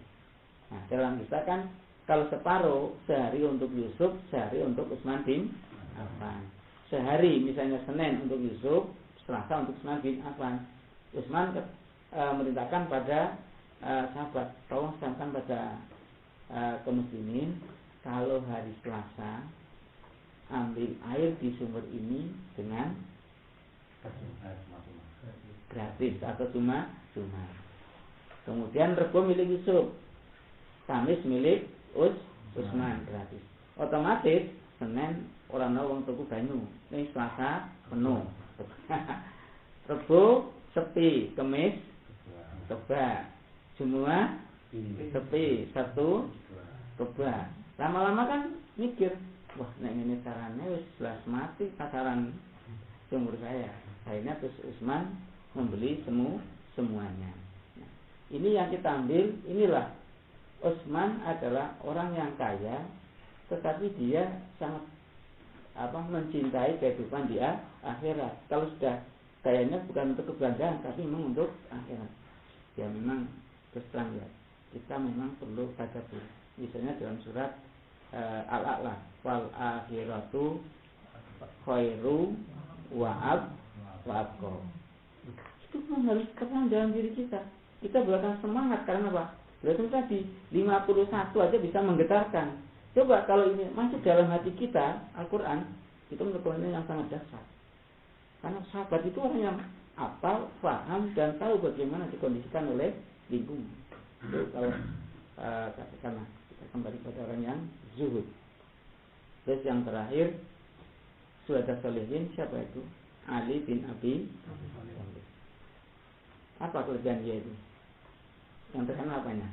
Nah, dalam kita kan kalau separuh sehari untuk Yusuf, sehari untuk Utsman bin Affan. Sehari misalnya Senin untuk Yusuf, Selasa untuk Utsman bin Affan. Utsman merintahkan pada sahabat, tolong sampaikan pada kaum muslimin, kalau hari Selasa ambil air di sumber ini dengan gratis atau cuma. Kemudian Rebo milik Yusuf, Kamis milik Utsman gratis. Otomatis Senin orang wong tuku banyu, ini Selasa penuh. Rebo sepi, Kamis kebak, Jumat sepi, Sabtu kebak. Lama-lama kan mikir, wah nek ini caranya wis jelas mati sasaran sumur saya. Akhirnya terus Utsman membeli semuanya. Nah, ini yang kita ambil, inilah Utsman adalah orang yang kaya, tetapi dia sangat mencintai kehidupan di akhirat. Kalau sudah kayanya bukan untuk kebanggaan, tapi memang untuk akhirat. Ya memang terus terang ya, kita memang perlu tadabbur. Misalnya dalam surat Al-A'la, wal akhiratu khairu wa'ab. Itu memang harus terang dalam diri kita. Kita buatkan semangat karena apa? Berarti tadi 51 aja bisa menggetarkan. Coba kalau ini masuk dalam hati kita, Al-Quran, itu merupakan yang sangat dasar. Karena sahabat itu orang yang apal, paham dan tahu bagaimana dikondisikan oleh lingkungan. Itu kalau katakanlah kita kembali pada orang yang zuhud. Terus yang terakhir, sudah solihin, siapa itu? Ali bin Abi Thalib. Apa kelebihan dia itu? Yang terkenal apanya?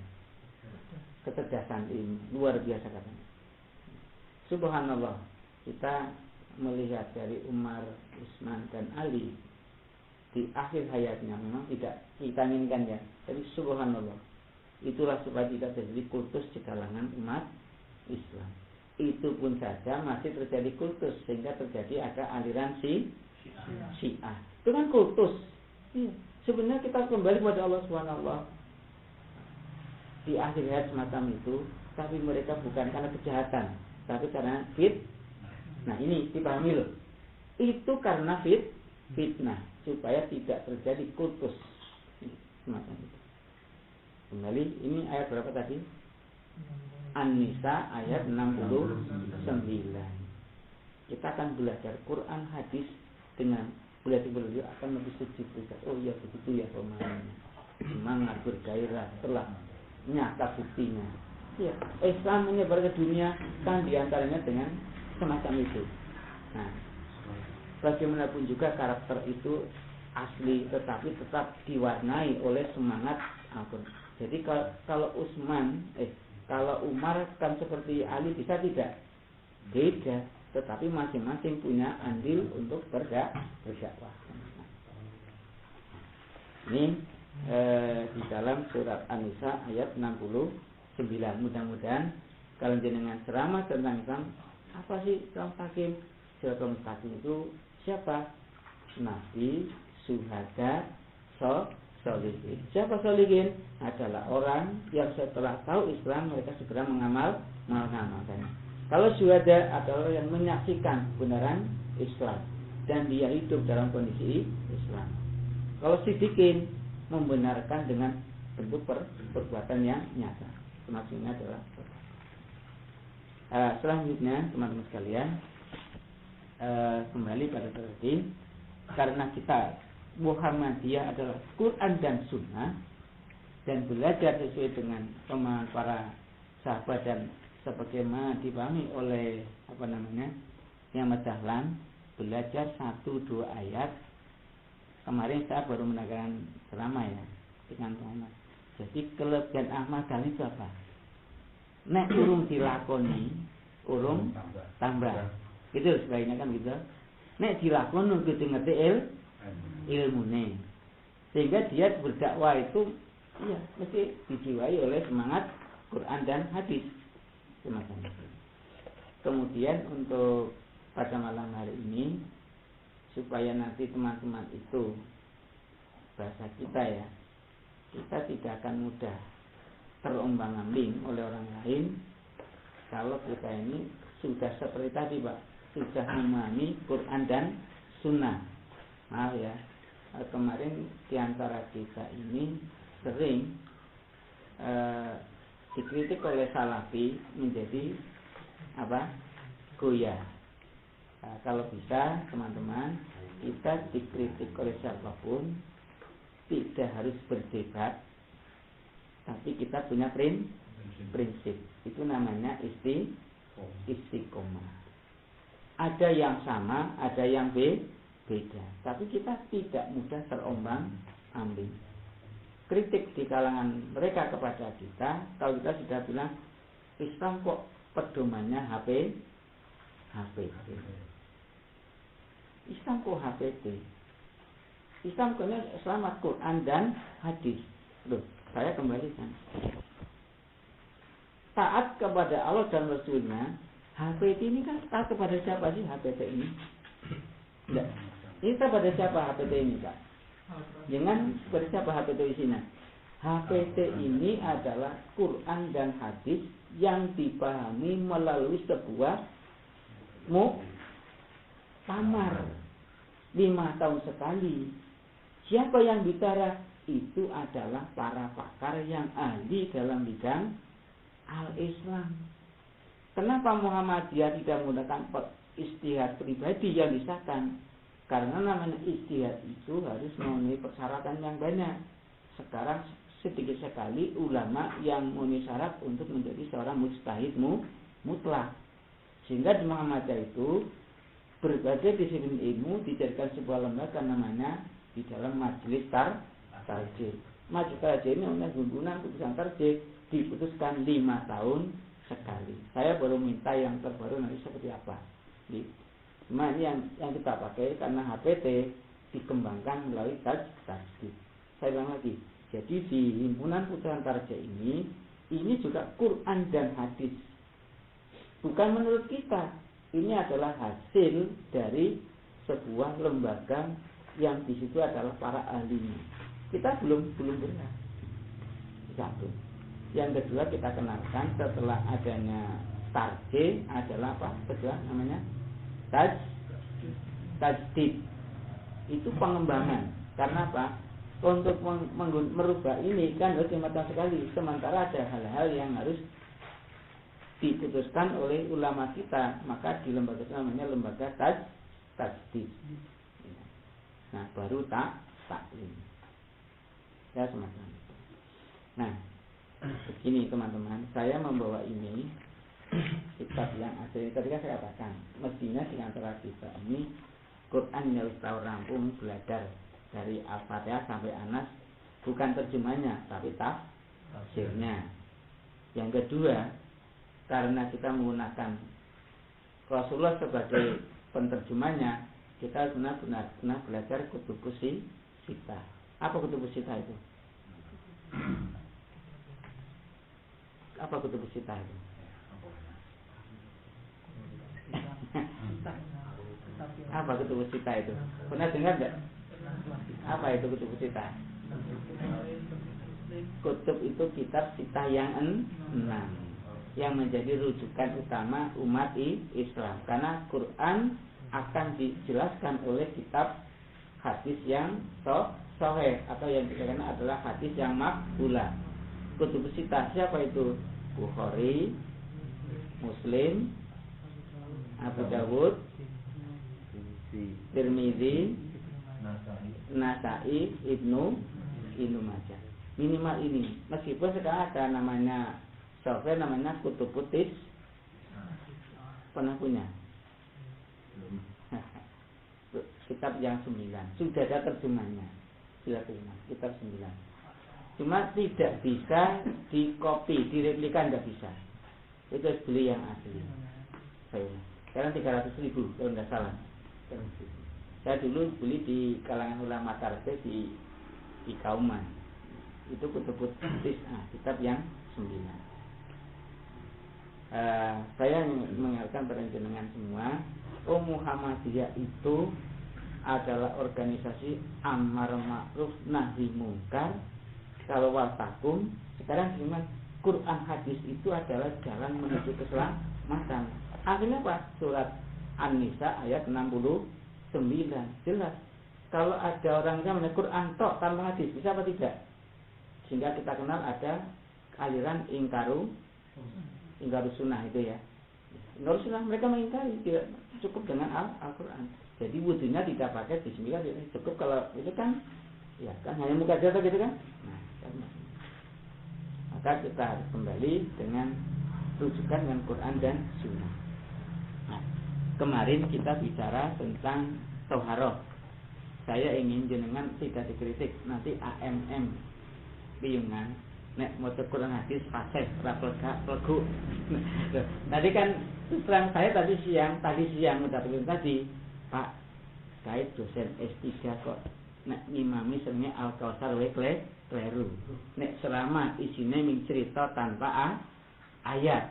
Kecerdasan ini luar biasa katanya. Subhanallah, kita melihat dari Umar, Utsman dan Ali di akhir hayatnya memang tidak kita inginkan ya. Tapi subhanallah, itulah supaya tidak terjadi kultus di kalangan umat Islam. Itu pun saja masih terjadi kultus sehingga terjadi ada aliran Syiah. Itu kan kultus. Sebenarnya kita kembali kepada Allah SWT di akhir hayat semacam itu, tapi mereka bukan karena kejahatan, tapi karena Nah ini dipahami loh. Itu karena fitnah supaya tidak terjadi kultus semacam itu. Kembali, ini ayat berapa tadi? An-Nisa ayat 69. Kita akan belajar Quran hadis dengan beliau akan lebih sejuk. Oh iya begitu ya pemahamannya. Semangat bergairah telah nyata buktinya. Ya, Islam menyebar ke dunia kan diantaranya dengan semacam itu. Nah, bagaimanapun juga karakter itu asli, tetapi tetap diwarnai oleh semangat Al-Quran. Jadi kalau kalau Umar kan seperti Ali bisa tidak? Beda, tetapi masing-masing punya andil untuk berdakwah. Ini di dalam surat An-Nisa ayat 69. Mudah-mudahan kalau jenengan ceramah tentang Islam, apa sih Islam Mustaqim? Islam Mustaqim itu siapa? Nabi, syuhada, sholihin. Siapa sholihin? Adalah orang yang setelah tahu Islam mereka segera mengamalkannya. Kalau syuhada adalah yang menyaksikan kebenaran Islam dan dia hidup dalam kondisi Islam. Kalau sidikin, membenarkan dengan bentuk perbuatan yang nyata. Maksudnya adalah selanjutnya teman-teman sekalian, kembali pada tadi, karena kita Muhammadiyah adalah Quran dan Sunnah dan belajar sesuai dengan pemahaman para sahabat dan sebagaimana dipahami oleh yang Dahlan, belajar 1-2 ayat. Kemarin saya baru mendengarkan ceramah ya dengan Muhammad. Jadi kelebihan Ahmad Dahlan itu apa? Nek urung dilakoni, urung tambah. Gitu sebaiknya kan gitu. Nek dilakoni kudu ngerti ilmune. Sehingga dia berdakwah itu iya mesti dijiwai oleh semangat Quran dan hadis. Semacam itu. Kemudian untuk pada malam hari ini, supaya nanti teman-teman itu bahasa kita ya, kita tidak akan mudah terombang-ambing oleh orang lain kalau kita ini sudah seperti tadi Pak, sudah memahami Quran dan Sunnah. Maaf ya, kemarin diantara kita ini sering dikritik oleh Salafi menjadi goyah. Kalau bisa teman-teman, kita dikritik oleh siapapun tidak harus berdebat, tapi kita punya prinsip. Itu namanya istiqomah. Ada yang sama, ada yang beda. Tapi kita tidak mudah terombang-ambing. Kritik di kalangan mereka kepada kita, kalau kita sudah bilang Islam kok pedomannya HPT. Islam kok HPT? Islam kok selamat Quran dan hadis. Loh, saya kembalikan. Taat kepada Allah dan Rasulnya, HPT ini kan taat kepada siapa sih HPT ini? Tidak. Ini taat kepada siapa HPT ini, Pak? Jangan kepada siapa HPT di sini. HPT ini adalah Quran dan hadis yang dipahami melalui sebuah muktamar 5 tahun sekali. Siapa yang bicara? Itu adalah para pakar yang ahli dalam bidang al-Islam. Kenapa Muhammadiyah tidak menggunakan ijtihad pribadi yang disahkan? Karena namanya ijtihad itu harus memenuhi persyaratan yang banyak. Sekarang sedikit sekali ulama yang memenuhi syarat untuk menjadi seorang mujtahid mutlak. Sehingga di Muhammadiyah itu berbagai disiplin ilmu dijadikan sebuah lembaga namanya di dalam majelis tarjih. Majelis tarjih ini oleh guna putusan tarjih diputuskan 5 tahun sekali. Saya baru minta yang terbaru nanti seperti apa. Cuma ini yang kita pakai karena HPT dikembangkan melalui tarjih. Saya bilang lagi, jadi di himpunan putusan tarjih ini juga Quran dan hadis. Bukan menurut kita. Ini adalah hasil dari sebuah lembaga yang di situ adalah para ahlinya. Kita belum pernah. Satu. Yang kedua kita kenalkan setelah adanya tarjih adalah apa? Kedua namanya tajdid. Itu pengembangan. Karena apa? Untuk merubah ini kan harus 5 tahun sekali. Sementara ada hal-hal yang harus diputuskan oleh ulama kita, maka di lembaga itu namanya lembaga tajdid. Nah, baru taklim. Ya semacam itu. Nah, begini teman-teman, saya membawa ini kitab yang asli. Tadi kan saya katakan, mestinya di antara kita ini Quran yang harus tahu rampung belajar dari Al-Fatihah sampai Anas, bukan terjemahnya, tapi tafsirnya. Yang kedua, karena kita menggunakan Rasulullah sebagai penterjemahnya, kita benar-benar belajar kutubus sitah. Apa kutubus sitah itu? Apa kutubus sitah itu? Apa kutubus sitah itu? Pernah dengar enggak? Apa itu kutubus sitah? Kutub itu kitab sitah yang 6 yang menjadi rujukan utama umat Islam. Karena Quran akan dijelaskan oleh kitab hadis yang sahih atau yang dikatakan adalah hadis yang maqbulah. Kutub sitah siapa itu? Bukhari, Muslim, Abu Dawud, Tirmidzi, Nasai, Ibnu Majah. Minimal ini. Meskipun sekarang ada namanya software namanya Kutubutis. Pernah punya? Kitab yang 9. Sudah ada terjemahnya. Kitab 9. Cuma tidak bisa dikopi, direplika tidak bisa. Itu harus beli yang asli. Sekarang 300.000 kalau tidak salah. Saya dulu beli di kalangan ulama tarikh di Kauman. Itu Kutubutis, kitab yang 9. Saya mengingatkan pada jenengan semua, Muhammadiyah itu adalah organisasi amar ma'ruf nahi mungkar. Kalau wasakum sekarang gimana? Quran hadis itu adalah jalan menuju keselamatan. Akhirnya apa? Surat An-Nisa ayat 69 jelas. Kalau ada orang yang menyebut Quran tok tanpa hadis, bisa apa tidak? Sehingga kita kenal ada aliran ingkaru sunnah itu ya. Ingkaru sunnah mereka mengingkari, tidak cukup dengan Al-Quran. Jadi wudunya tidak pakai bismillah, cukup kalau itu kan, ya kan hanya muka jatuh gitu kan. Nah, maka kita harus kembali dengan rujukan dengan Quran dan sunnah. Nah, kemarin kita bicara tentang tauharoh. Saya ingin jenengan tidak dikritik nanti AMM piungan nek maca Quran hadis fasih ora plegu. Tadi kan terang saya tadi siang udah bilang tadi, Pak, saya dosen S3 kok nek ngimami senenge Al-Kautsar wae kleru. Nek selama isine ming cerita tanpa ayat.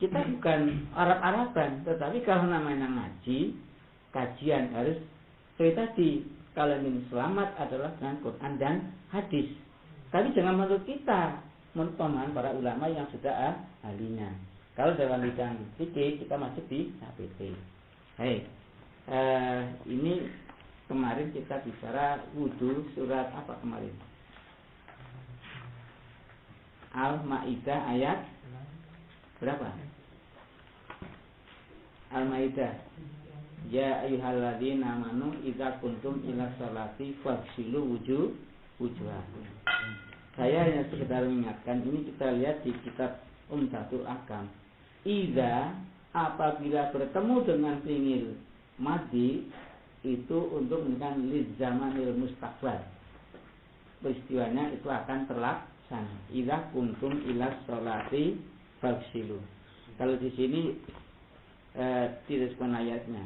Kita bukan Arab-Araban, tetapi kalau namanya ngaji, kajian harus cerita di kalau ingin selamat adalah dengan Quran dan hadis. Tapi jangan menurut kita, menurut pemahaman para ulama yang sudah ahlinya. Kalau dalam bidang fikih kita masuk di HPT. Ini kemarin kita bicara wudu surat apa kemarin? Al-Maidah ayat berapa? Al-Maidah. Ya ayyuhalladzina amanu idza kuntum ila sholati faghsilu wujuhakum. Saya hanya sekedar mengingatkan, ini kita lihat di kitab Umdatul Ahkam. Idza apabila bertemu dengan fi'il madhi itu untuk menunjukkan li zamanil mustaqbal. Peristiwanya itu akan terlaksana. Idza kuntum ila sholati faghsilu. Kalau di sini direspon ayatnya.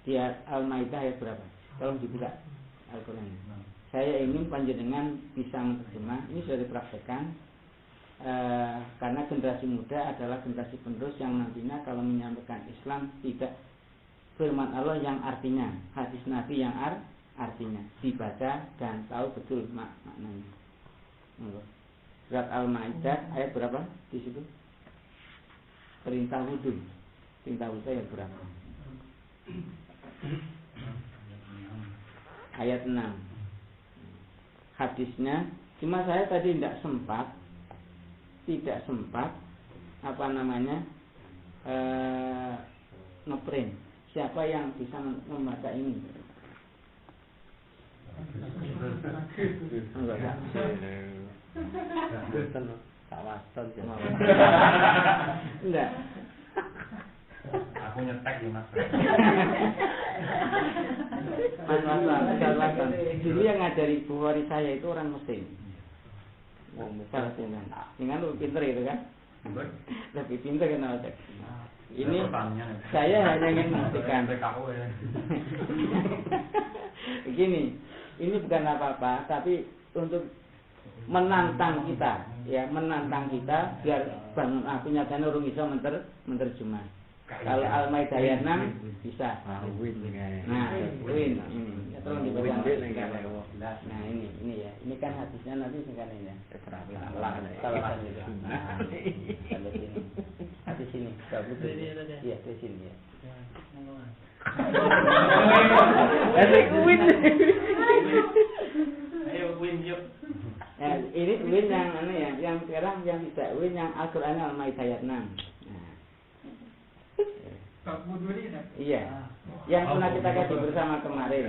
Di Al-Maidah ayat berapa? Tolong dibuka Al-Quran. Saya ingin panjenengan bisa menerjemah. Ini sudah dipraktekkan karena generasi muda adalah generasi penerus yang nantinya kalau menyampaikan Islam tidak firman Allah yang artinya, hadis Nabi yang artinya dibaca dan tahu betul maknanya. Surat Al-Maidah ayat berapa di situ? Perintah wudu. Perintah wudu ayat berapa? Ayat 6. Hadisnya cuma saya tadi tidak sempat ngeprint. Siapa yang bisa membaca ini? Enggak. Enggak. Aku nyetek ya Mas. Mas. Dulu yang ngajari Bukhari saya itu orang Muslim. Dengan lebih pintar gitu kan? Lebih pintar kan Mas. Ini saya hanya ingin memastikan. Begini, ini bukan apa-apa, tapi untuk menantang kita biar bangun nyatanya urung iso menerjemah. Kalau Al-Maidah ayat 6 bisa. Win. Nah, win ini. Tolong dibaca. Nah, ini ya. Ini kan hadisnya nanti sekarang ya. Salah gitu. Hadis ini. Iya, di sini ya. Asik win. Ayo win yuk. Nah, ini win yang sekarang yang tidak win yang Al-Qur'an Al-Maidah ayat 6. Nah. Bab wudu ini kan? Iya. Yang pernah kita kaji bersama kemarin.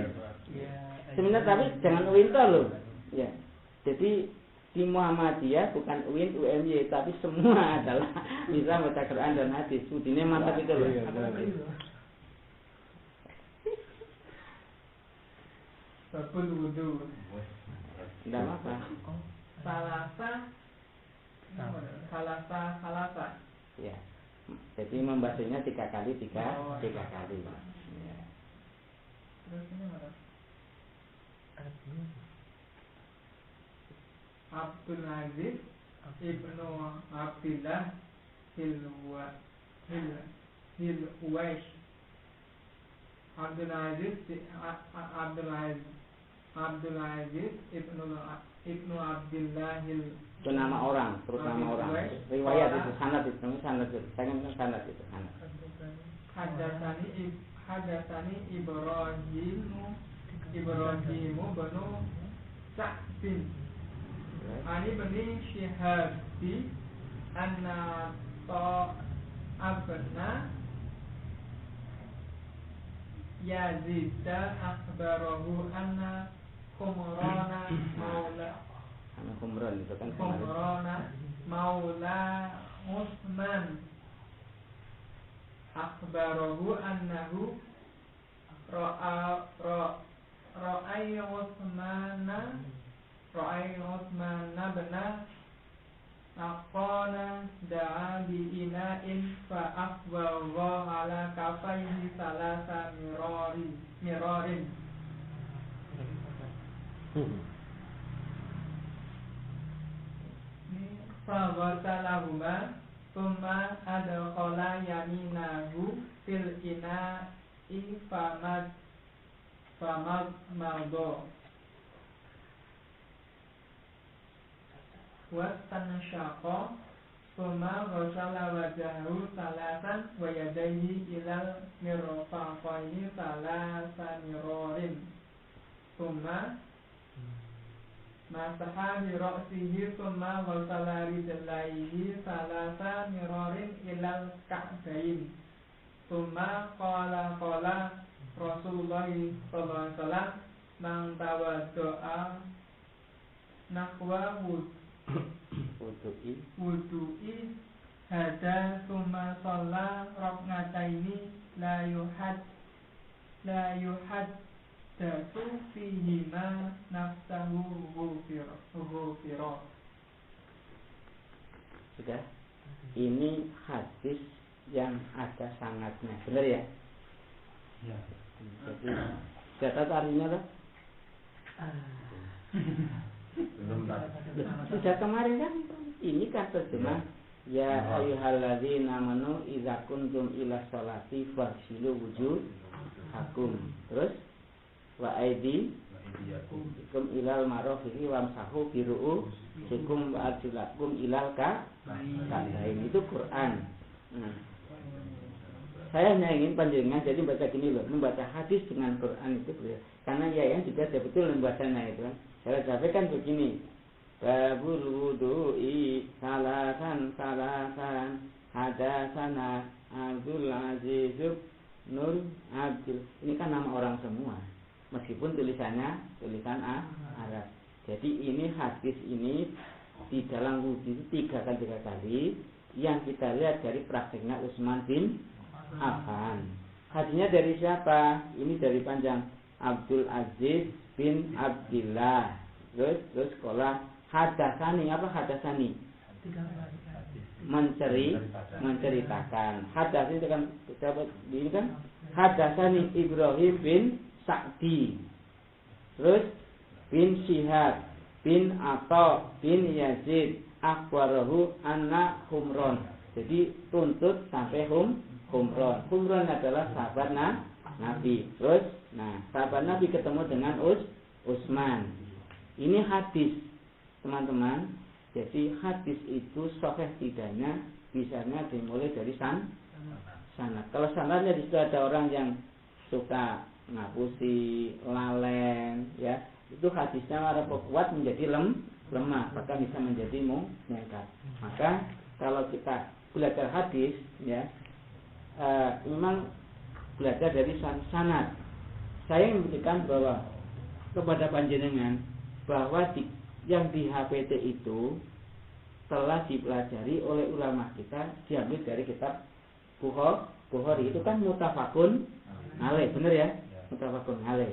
Sebenarnya tapi jangan win loh. Ya. Jadi di Muhammadiyah bukan UIN, UMY, tapi semua adalah bisa baca Quran dan hadis. Udine mantap itu loh. Babul wudu. Tidak apa. Salasa. Ya. Jadi membacanya 3 kali. Ya. Terus ini mana? Abdul Aziz Ibnu Abdillah Hilwaish. Abdul Aziz Ibnu Abdillah Itu nama orang, terus nama orang. Riwayat itu sanad itu, sanad. Hadatsani Ibrahim banu Sa'bin Ani bani Syihabi anna ta'abna Yazida akhbarahu anna Khumrana maula Utsman akhbarahu annahu ra'a Utsman bena Aqana da'a bi ina'in fa afwagha ala kafaihi salasa mirarin fa ghasalahuma thumma adkhala yaminahu fil ina'i famad madha wastansyaqa thumma ghasala wajhahu salasan wa yadayhi ilal mirfaqaini salasan mirarin thumma masaha bi ra'sihi thumma ghasala rijlaihi salasan mirarin ilal ka'bayn thumma qala Rasulullah sallallahu alaihi wasallam man tawadda'a nahwa wudu'i hada summa shalla rak'ataini la yuhaddatu fihima nafsahu ghufira. Sudah. Ini hadis yang ada sanadnya, benar ya? Ya. Jadi catat artinya loh. Belum tadi. Sudah kemarin kan ini kan terjemah ya ayyuhalladzina amanu idza kuntum ila sholati faghsilu wujuhakum. Terus wa aydikum ilal marafiqi wamsahu bi ru'usikum wa arjulakum ilal ka'bayn. Itu Quran. Saya hanya ingin panjenengan jadi baca gini loh, membaca hadis dengan Quran itu boleh. Karena ya juga betul membacanya itu kan. Saya sampaikan begini. Babul wudu'i salasan hadatsana Abdul Aziz Nur Abdul. Ini kan nama orang semua. Meskipun tulisan Arab. Jadi ini hadis ini di dalam wudhu itu 3 kali yang kita lihat dari prakteknya Utsman bin Affan. Hadisnya dari siapa? Ini dari panjang Abdul Aziz bin Abdillah. Terus sekolah hadatsani. Apa hadatsani? Menceritakan. Hadas itu kan ini kan hadatsani Ibrahim bin Sa'di. Terus bin Syihab bin Atha bin Yazid akhbarahu anna Humron. Jadi tuntut sampai Humron. Humron adalah sahabat Nabi. Terus sahabat Nabi ketemu dengan Utsman. Ini hadis, teman-teman. Jadi hadis itu sahih tidaknya bisanya dimulai dari sanad. Kalau sanadnya di situ ada orang yang suka ngapusi, lalen, ya itu hadisnya orang kuat menjadi lemah, bahkan bisa menjadi mungkar. Maka kalau kita belajar hadis, ya memang belajar dari sanad. Saya membuktikan bahwa kepada panjenengan bahwa yang di HPT itu telah dipelajari oleh ulama kita, diambil dari kitab Bukhari. Itu kan mutafakun alaih, benar ya? Mutafakun alaih.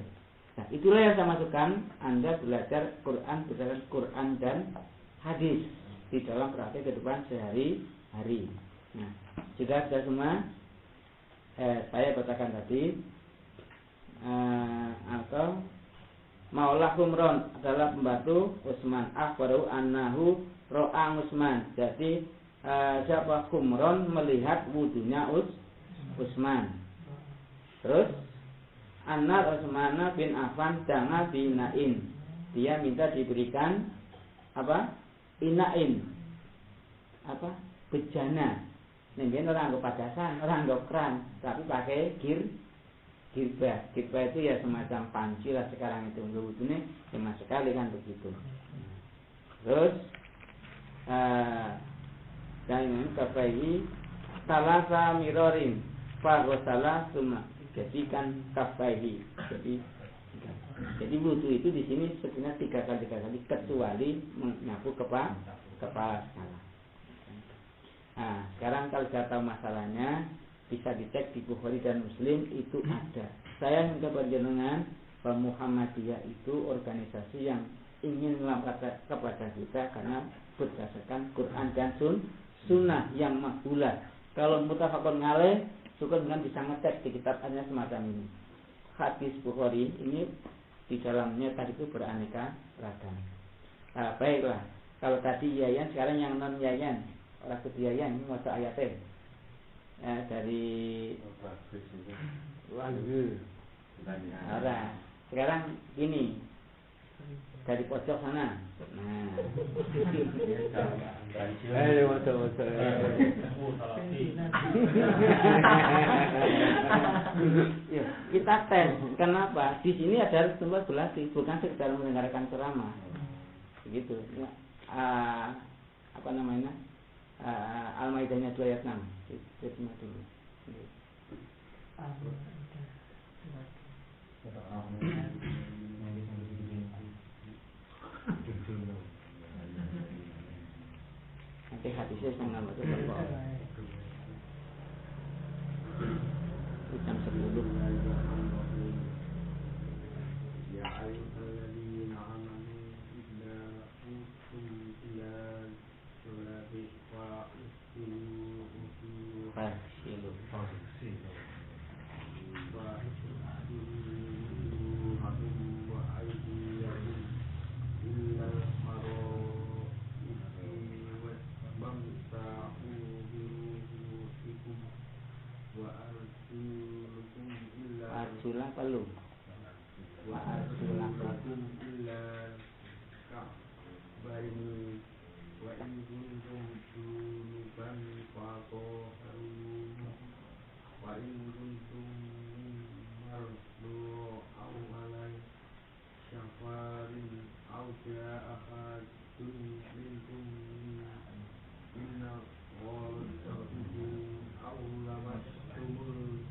Nah, itulah yang saya masukkan Anda belajar Quran berdasarkan Quran dan hadis di dalam praktek kehidupan sehari-hari. Nah, sudah semua saya bacakan tadi atau Maulah Humron adalah pembantu Utsman. Akhbaru annahu ro'a Utsman. Jadi siapa Humron melihat wudunya Utsman. Terus Anna Utsman bin Affan dana binain. Dia minta diberikan apa? Inain. Apa? Bejana. Nih orang anggap padasan, orang anggap keran, tapi pakai girbah. Girbah itu ya semacam panci lah sekarang itu. Wudhunya cuma sekali kan begitu. Terus dan ini kafaihi talasa mirorin faghsala summa. Jadi kan kafaihi. Jadi wudhu itu di sini sebenarnya 3 kali kecuali menyapu kepala sekali. Nah, sekarang kalau sudah tahu masalahnya bisa dicek di Bukhari dan Muslim itu ada. Saya minta panjenengan bahwa Muhammadiyah itu organisasi yang ingin melaporkan kepada kita karena berdasarkan Quran dan Sunnah yang makbulah. Kalau mutafakun alaih, syukur dengan bisa ngecek di kitabnya semacam ini. Hadis Bukhari ini di dalamnya tadi itu beraneka ragam. Nah, baiklah. Kalau tadi yayan, sekarang yang non yayan. Orang kebiayaan ini masa ayatnya dari orang. Sekarang ini dari pojok sana. Nah, kita tes. Kenapa? Di sini ada tempat berlatih, bukan sekedar mendengarkan ceramah. Begitu. Ya, apa namanya? Al-Maidahnya 2 ayat 6. Kita dulu. Nanti hadisnya sangat betul. Jam 10. Ya ayyuhalladzina amanu idza qumtum ila sholati arjulah perlu wa arjulah lakum illa ka'baini wa in kuntum junuban faqaharu wa in kuntum mardu aw alai syafarin aw ja'ahadun minkum minna ghadatuhu aw lamastumul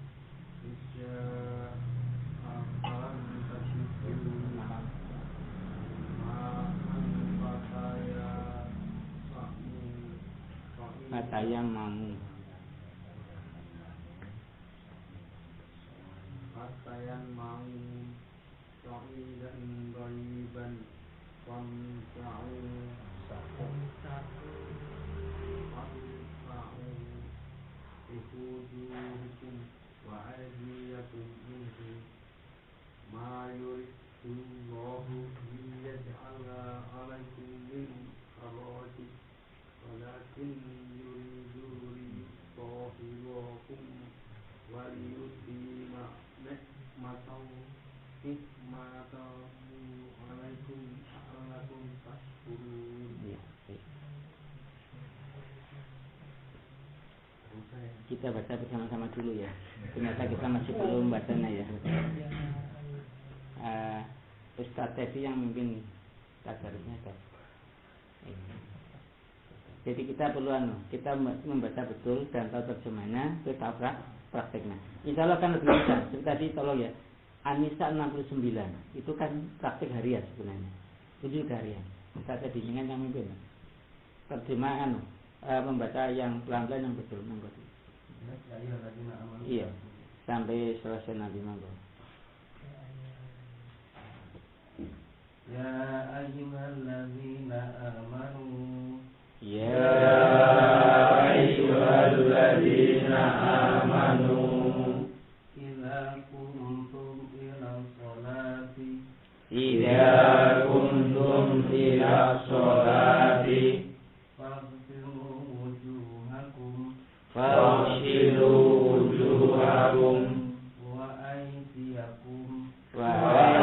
Fatayam mamu Sa'idan Ghaiban Famsa'u Ihuduhukum wa aydiyakum minhu ma yuridullahu liyaj'ala alaikum min harajin walakin yuridu liyutahhirakum wa liyutimma ni'matahu alaikum la'allakum tashkurun. Kita baca bersama-sama dulu ya. Ternyata kita masih belum bacanya ya. Ustaz Tevi yang memimpin tadarusnya kan. Jadi kita perlu kita membaca betul dan tahu terjemahnya, terus tahu prakteknya. Insya Allah kan lebih mudah. Seperti tadi tolong ya. An-Nisa 69 itu kan praktek harian sebenarnya. Itu juga harian. Ustaz Tevi dengan yang memimpin. Terjemahan membaca yang pelan-pelan yang betul monggo. Iya, sampai selesai Nabi monggo. Ya ayyuhalladzina amanu. Ya ayyuhalladzina amanu. Idza kuntum ila sholati. Idza kuntum ila sholati. Fawsilu wujuhakum wa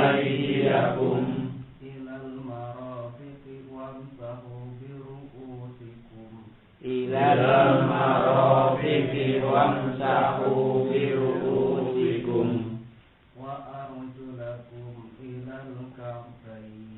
aydiyakum ilal marafiqi wamsahu bi ru'usikum ilal marafiqi wamsahu bi ru'usikum wa arjulakum ilal ka'bayn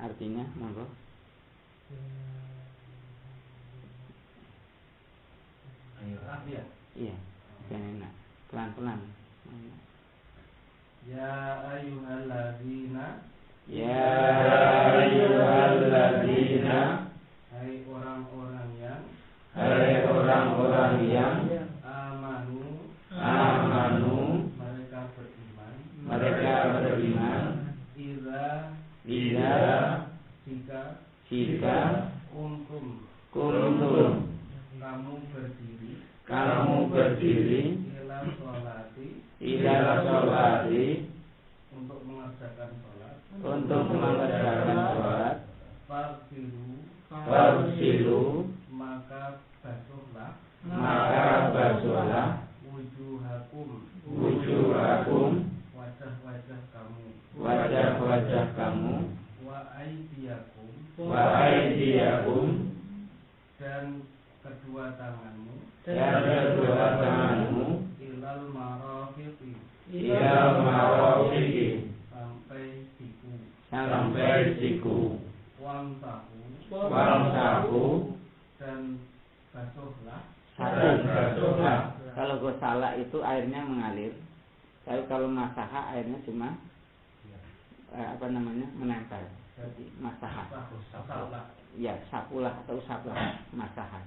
Artinya, monggo. Iya, enak. Pelan-pelan. Ya ayyuhalladzina. Ya ayyuhalladzina. Hai orang-orang yang. Hai orang-orang yang. Amanu. Mereka beriman. Idza. Jika. Kuntum. Kamu berdiri ila sholati untuk mengerjakan sholat Farsilu maka basuhlah wujuhakum wajah-wajah kamu wa aidiyakum dan kedua tanganmu ilal marafiqi sampai siku wamsahu dan basuhlah. Kalau gosala itu airnya mengalir, tapi kalau masaha airnya cuma menempel. Jadi masaha. Ya, sapulah atau usaplah masaha.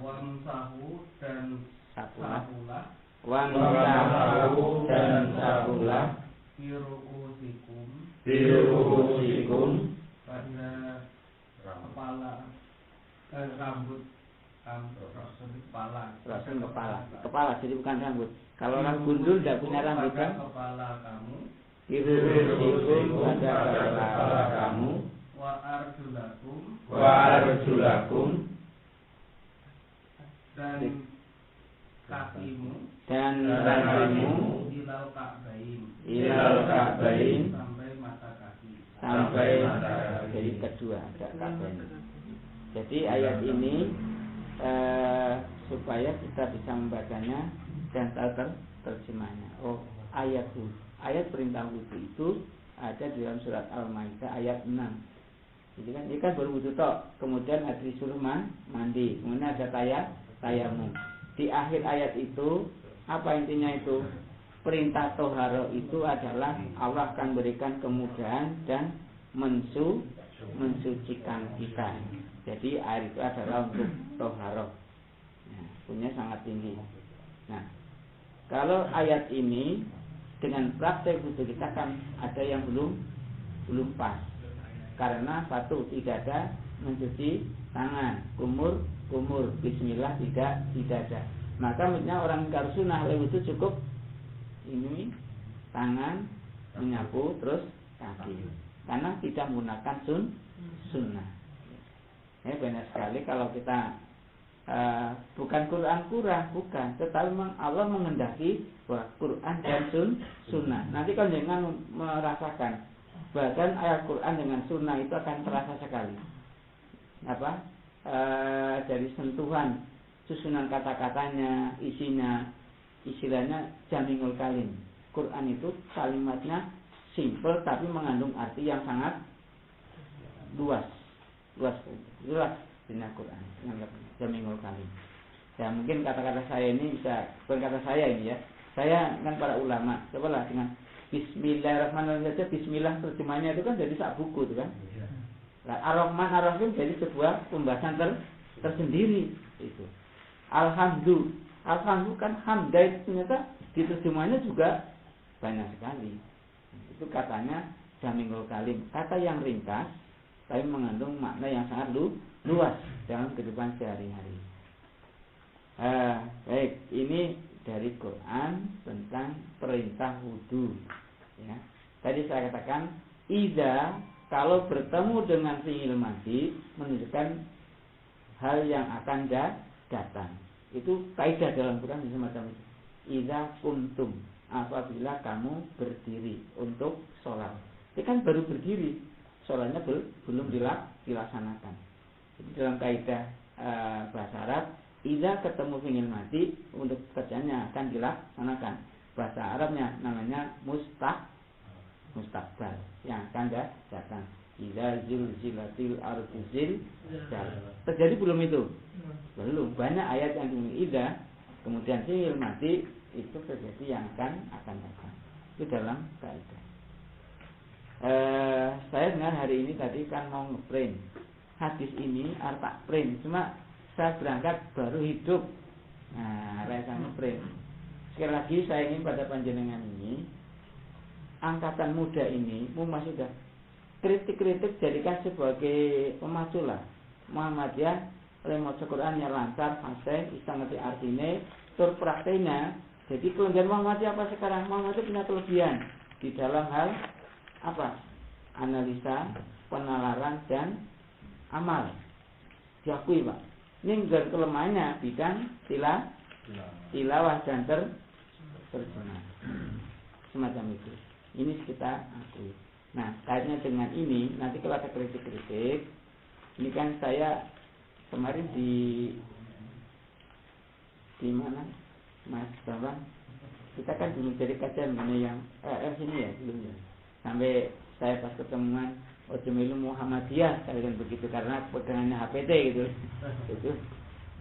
Wamsahu dan sapulah. Wamsahu dan sapulah. Biruusikum pada kepala rambut kepala jadi bukan rambut. Kalau orang gundul tidak punya rambut kan? Kepala kamu. Biruusikum pada kepala kamu. Wa arjulakum dan kakimu ilal ka'bain sampai mata kaki. Jadi kedua agak ka'bain. Jadi ayat ini supaya kita bisa membacanya dan tahu terjemahnya. Oh, ayat perintah wudu itu ada di dalam surat Al-Maidah ayat 6. Jadi kan ini kan baru wudu tok, kemudian ada disuruh mandi, kemudian ada tayamum. Di akhir ayat itu apa intinya itu? Perintah toharo itu adalah Allah akan berikan kemudahan dan mensucikan kita. Jadi air itu adalah untuk toharo. Nah, punya sangat tinggi. Nah, kalau ayat ini dengan praktek wudu kita kan ada yang belum pas. Karena satu, tidak ada mencuci tangan, kumur, bismillah tidak ada. Maka maksudnya orang ingkar sunnah wudu cukup ini tangan menyapu terus kaki, karena tidak menggunakan sunnah. Ya, banyak sekali kalau kita bukan Quran kurang, bukan, tetapi memang Allah menghendaki bahwa Quran dan sunnah. Nanti kalau jangan merasakan bahkan ayat Quran dengan sunnah itu akan terasa sekali. Dari sentuhan, susunan kata-katanya, isinya, istilahnya jamingul kalim. Quran itu kalimatnya simple tapi mengandung arti yang sangat luas di Quran. Jamingul kalim. Ya mungkin kata-kata saya ini bisa, bukan kata saya ini ya. Saya kan para ulama, cobalah dengan Bismillahirrahmanirrahim saja, Bismillah terjemahnya itu kan jadi sak buku itu kan. Nah, Ar-Rahman Ar-Rahim jadi sebuah pembahasan tersendiri itu. Alhamdulillah kan hamdai ternyata diterjemahnya juga banyak sekali. Itu katanya jamingul kalim, kata yang ringkas tapi mengandung makna yang sangat luas dalam kehidupan sehari-hari. Baik, ini dari Quran tentang perintah wudu. Ya. Tadi saya katakan, idza kalau bertemu dengan fi'il madhi menunjukkan hal yang akan datang. Itu kaidah dalam Quran semacam itu. Idza kuntum, apabila kamu berdiri untuk sholat. Itu kan baru berdiri, sholatnya belum dilaksanakan. Jadi dalam kaidah bahasa Arab, idza ketemu fi'il madhi untuk kerjanya akan dilaksanakan. Bahasa Arabnya namanya mustaqbal yang akan datang. Idza zulzilatil ardu zilzal. Terjadi belum itu? Belum. Banyak ayat yang dimulai idza kemudian fi'il madhi itu terjadi yang akan datang. Itu dalam kaidah. Saya dengar hari ini tadi kan mau ngeprint hadis ini artak print, cuma saya berangkat baru hidup. Nah, saya ngeprint. Sekali lagi saya ingin pada panjenengan ini, angkatan muda ini, masih sudah kritik-kritik jadikan sebagai pemacu lah. Muhammadiyah oleh maca Quran yang lancar, fasih, bisa ngerti artinya, tur prakteknya. Jadi kelebihan Muhammadiyah apa sekarang? Muhammadiyah punya kelebihan di dalam hal apa? Analisa, penalaran dan amal. Diakui Pak. Ini dan kelemahannya bidang tilawah dan terjemah. Semacam itu. Ini kita akui. Nah, kaitnya dengan ini, nanti kalau ada kritik-kritik, ini kan saya kemarin di mana, Mas Bambang? Kita kan belum jadi kajian mengenai yang sini ya, belum ya. Sampai saya pas ketemuan Ojemilu Muhammadiyah, kalian begitu karena pegangannya HPT gitu. Itu.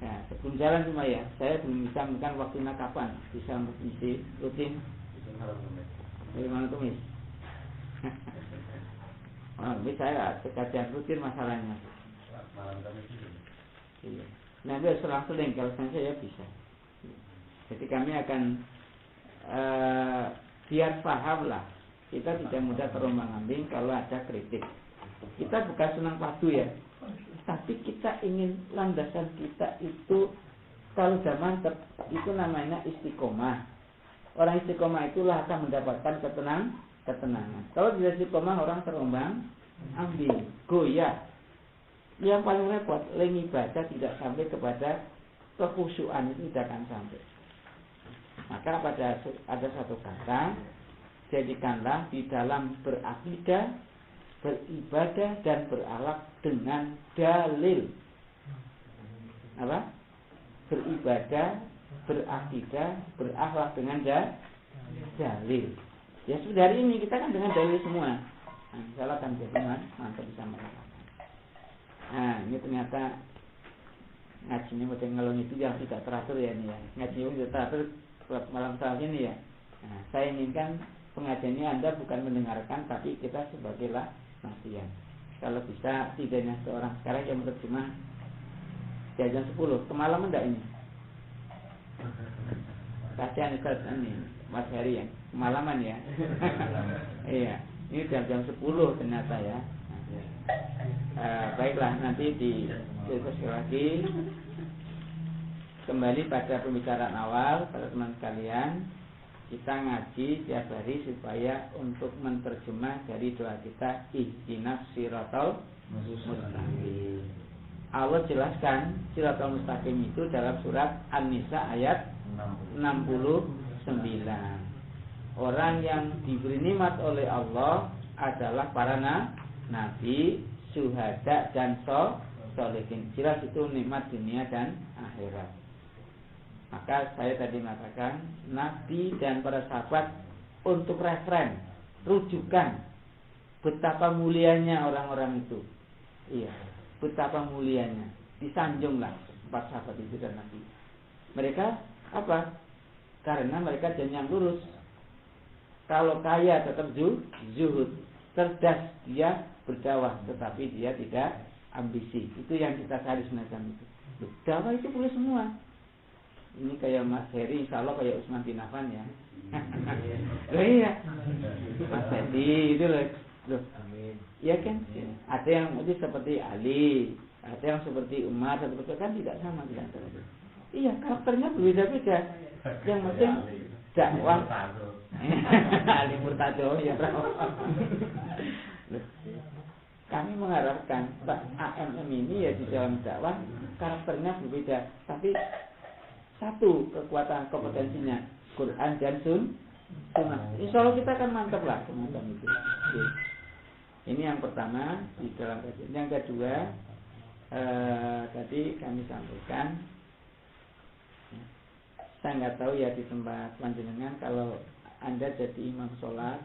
Ya, sebelum jalan cuma ya, saya belum bisa menemukan waktunya kapan bisa mengisi rutin. Dari mana tumis? Ini saya kajian rutin masalahnya. Iya. Nanti selang-seling kalau saya bisa. Jadi kami akan biar paham lah. Kita tidak mudah terombang-ambing kalau ada kritik. Kita bukan senang padu ya, tapi kita ingin landasan kita itu kalau sudah mantap itu namanya istiqomah. Orang istiqomah itulah akan mendapatkan ketenangan. Kalau tidak istiqomah orang terombang-ambing, goyah. Yang paling repot, ibadah tidak sampai kepada kekhusyuan itu tidak akan sampai. Maka ada satu kata, jadikanlah di dalam berakidah, beribadah dan berakhlak dengan dalil. Apa? Beribadah, berakidah, berakhlak dengan dalil. Ya sudah hari ini kita kan dengan dalil semua. Nah, insyaallah akan jadi mantap bisa melakukan. Nah, ini ternyata ngajinya model ngelong itu yang tidak teratur ya ini ya. Ngajinya tidak teratur malam saat ini ya. Nah, saya inginkan pengajiannya Anda bukan mendengarkan, tapi kita sebagai nasihat. Kalau bisa tidaknya seorang sekarang yang menerjemah jam 10 kemalaman enggak ini? Kasihan Ustaz ini Mas Heri ya, kemalaman ya. Iya, ini jam 10 ternyata ya. Baiklah, nanti diskusi lagi. Kembali pada pembicaraan awal, pada teman sekalian, kita ngaji tiap hari supaya untuk menerjemah dari doa kita ihdinas siratal mustaqim. Allah jelaskan siratal mustaqim itu dalam surat An-Nisa ayat 69. Orang yang diberi nikmat oleh Allah adalah para nabi, syuhada dan sholihin. Jelas itu nikmat dunia dan akhirat. Maka saya tadi mengatakan nabi dan para sahabat untuk referen, rujukan betapa mulianya orang-orang itu. Iya, betapa mulianya. Disanjunglah 4 sahabat itu dan nabi. Mereka apa? Karena mereka jalan yang lurus. Kalau kaya tetap zuhud, cerdas dia berdakwah, tetapi dia tidak ambisi. Itu yang kita cari semacam itu. Dakwah itu boleh semua. Ini kayak Mas Heri, insya Allah kayak Usman bin Affan ya. Iya, Mas Heri itu loh. Iya kan? Ada yang itu seperti Ali, ada yang seperti Umar, seperti itu kan tidak sama di antara itu. Iya, karakternya berbeda-beda. Yang penting dakwah. Ali Murtado ya. Kami mengharapkan AMM ini ya di dalam dakwah karakternya berbeda, tapi satu kekuatan kompetensinya Quran dan Sunnah. Insya Allah kita akan mantap lah semacam itu. Oke. Ini yang pertama di dalam kajian. Yang kedua tadi kami sampaikan, saya nggak tahu ya di tempat panjenengan kalau Anda jadi imam sholat,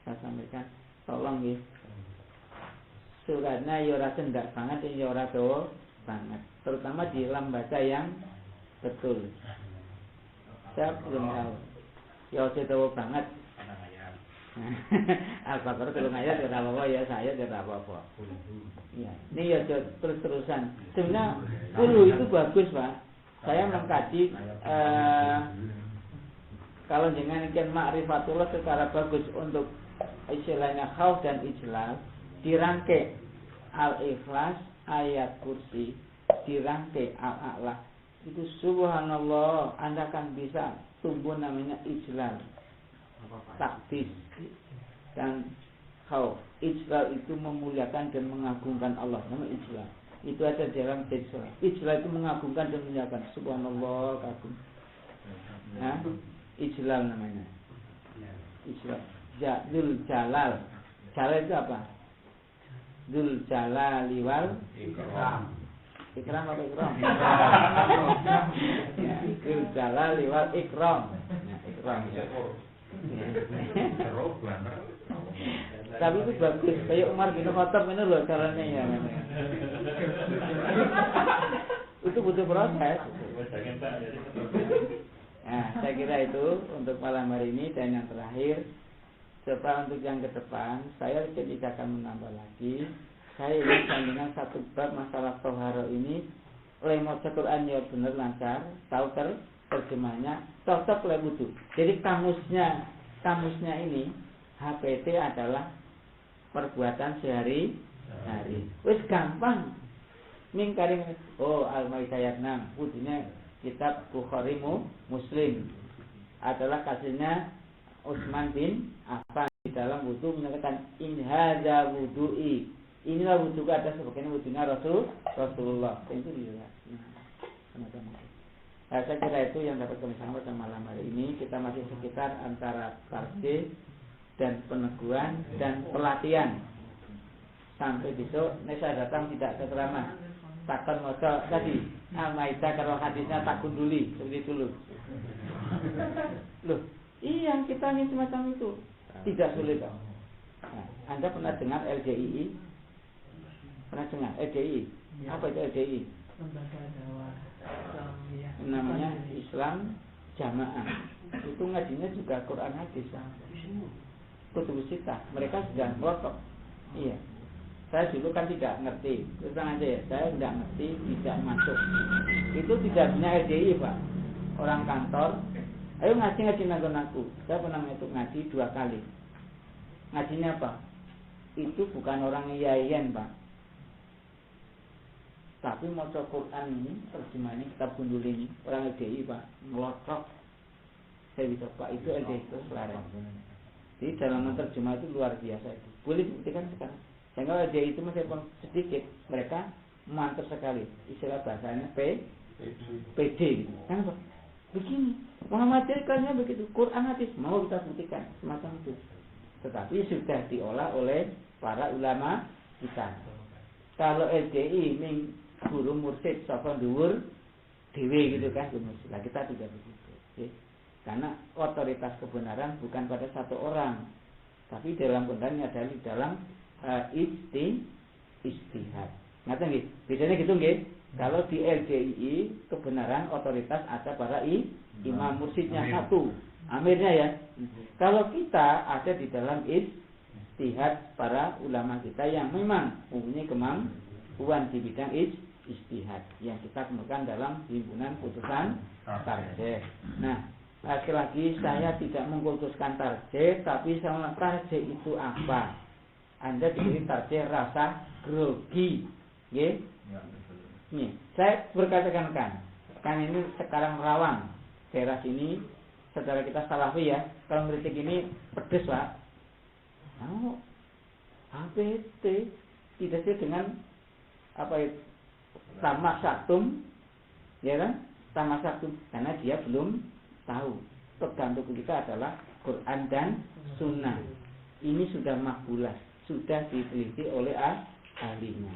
saya sampaikan tolong ya suratnya yora cendak banget, yora do banget, terutama di dalam baca yang betul. Saya belum tahu. Ya tahu banget. Al-Baqarah telung ayat tidak apa-apa ya, saya tidak apa-apa. Ya, ini ya terus-terusan. Sebenarnya dulu itu bagus, Pak. Saya mengkaji kalau jangan ikan ma'rifatullah secara bagus untuk istilahnya khauf dan ijlal, dirangkai Al-Ikhlas, ayat kursi, dirangkai Al-A'la. Itu subhanallah, Anda kan bisa tumbuh namanya ijlal, takdis, dan khauf. Ijlal itu memuliakan dan mengagungkan Allah, namanya ijlal. Itu ada dalam ijlal. Ijlal itu mengagungkan dan memuliakan. Subhanallah, kagum. Nah, ijlal namanya. Ijlal. Dzul Jalal. Jalal itu apa? Dzul Jalali wal Ikram. Ikram apa ikram? Ya, Dzul Jalali wal Ikram. Ya, ikram. Tapi itu bagus. Kayak Umar bin Khattab ini loh caranya ya. Itu butuh proses. Nah, saya kira itu untuk malam hari ini. Dan yang terakhir, coba untuk yang ke depan, saya tidak akan menambah lagi. Saya ingin dengan satu bab masalah toharo ini, oleh maca Quran ya benar lancar, tahu terjemahnya, cocok oleh wudu. Jadi kamusnya ini HPT adalah perbuatan sehari-hari. Wis gampang. Mingkaring Al-Maidah ayat 6, wudunya kitab Bukhari Muslim adalah kasusnya Utsman bin Affan di dalam wudu menyatakan in hadza wudu'i. Inilah wudu ada sebagaimana wudunya Rasulullah. Itu dia. Nah, saya kira itu yang dapat kami sampaikan pada malam hari ini. Kita masih sekitar antara tarjih dan peneguhan dan pelatihan. Sampai besok saya datang tidak ke ceramah. Takkan moco tadi Al-Maidah kalau hadisnya tak gunduli seperti dulu. Loh, iya kita ini semacam itu. Tidak sulit. Nah, Anda pernah dengar LDII? Pernah dengar LDII? Apa itu LDII? Namanya Islam Jamaah. Itu ngajinya juga Quran hadis. Kutubus Sittah. Mereka sudah melotok. Iya. Saya dulu kan tidak ngerti. Terus aja ya, saya tidak ngerti, tidak masuk. Itu tidak punya LDI, Pak. Orang kantor, ayo ngaji nonton aku. Saya pernah ngaji 2 kali. Ngajinya apa? Itu bukan orang yayan, Pak. Tapi maca Quran ini, terjemahannya kitab Gundul ini, orang LDI, Pak, melotok. Saya bisa, Pak, itu LDI itu selarang. Jadi dalam menerjemah itu luar biasa itu. Boleh dibuktikan sekarang. Sehingga dia itu masih sedikit, mereka mantap sekali. Istilah bahasanya PD gitu. Kenapa? Begini, Muhammadiyahnya begitu, Quran hadis mau kita buktikan semacam itu. Tetapi sudah diolah oleh para ulama kita. Kalau LDI ming guru mursyid sapa dhuwur dhewe gitu kan, nah, kita tidak begitu. Okay? Karena otoritas kebenaran bukan pada satu orang, tapi dalam kebenarannya adalah di dalam istihad. Ngerti nggih? Bedanya gitu nggih. Kalau di LDII kebenaran otoritas ada para imam mursyidnya satu, amirnya ya. Kalau kita ada di dalam istihad para ulama kita yang memang mempunyai kemampuan di bidang istihad yang kita temukan dalam himpunan putusan tarjih. Nah, lagi-lagi saya tidak mengkultuskan tarjih, tapi sama tarjih itu apa? Anda diberi tarjih rasa grogi, ya? Nih, saya berkatakan kan ini sekarang rawan daerah sini, saudara kita Salafi ya, kalau ngeritik ini pedes Pak. Nah, HPT tidak sih dengan apa itu sama saktum, ya kan? Sama saktum, karena dia belum tahu. Tergantung kita adalah Quran dan Sunnah. Ini sudah makbulah, sudah diteliti oleh ahlinya.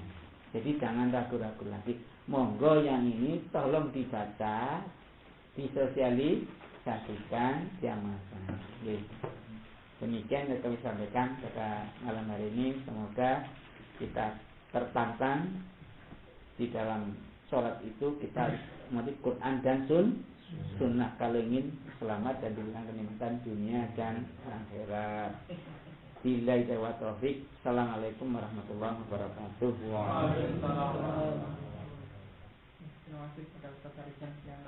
Jadi jangan ragu-ragu lagi. Monggo yang ini tolong dibaca, disosialisasikan jamaah. Demikian yang kami sampaikan pada malam hari ini. Semoga kita tertantang di dalam sholat itu kita mengerti Quran dan Sunnah kalau ingin selamat dan diberikan kenikmatan dunia dan akhirat. Billahi taufiq. Assalamualaikum warahmatullahi wabarakatuh. Waalaikumsalam. Terima kasih kepada Ustaz Arijan yang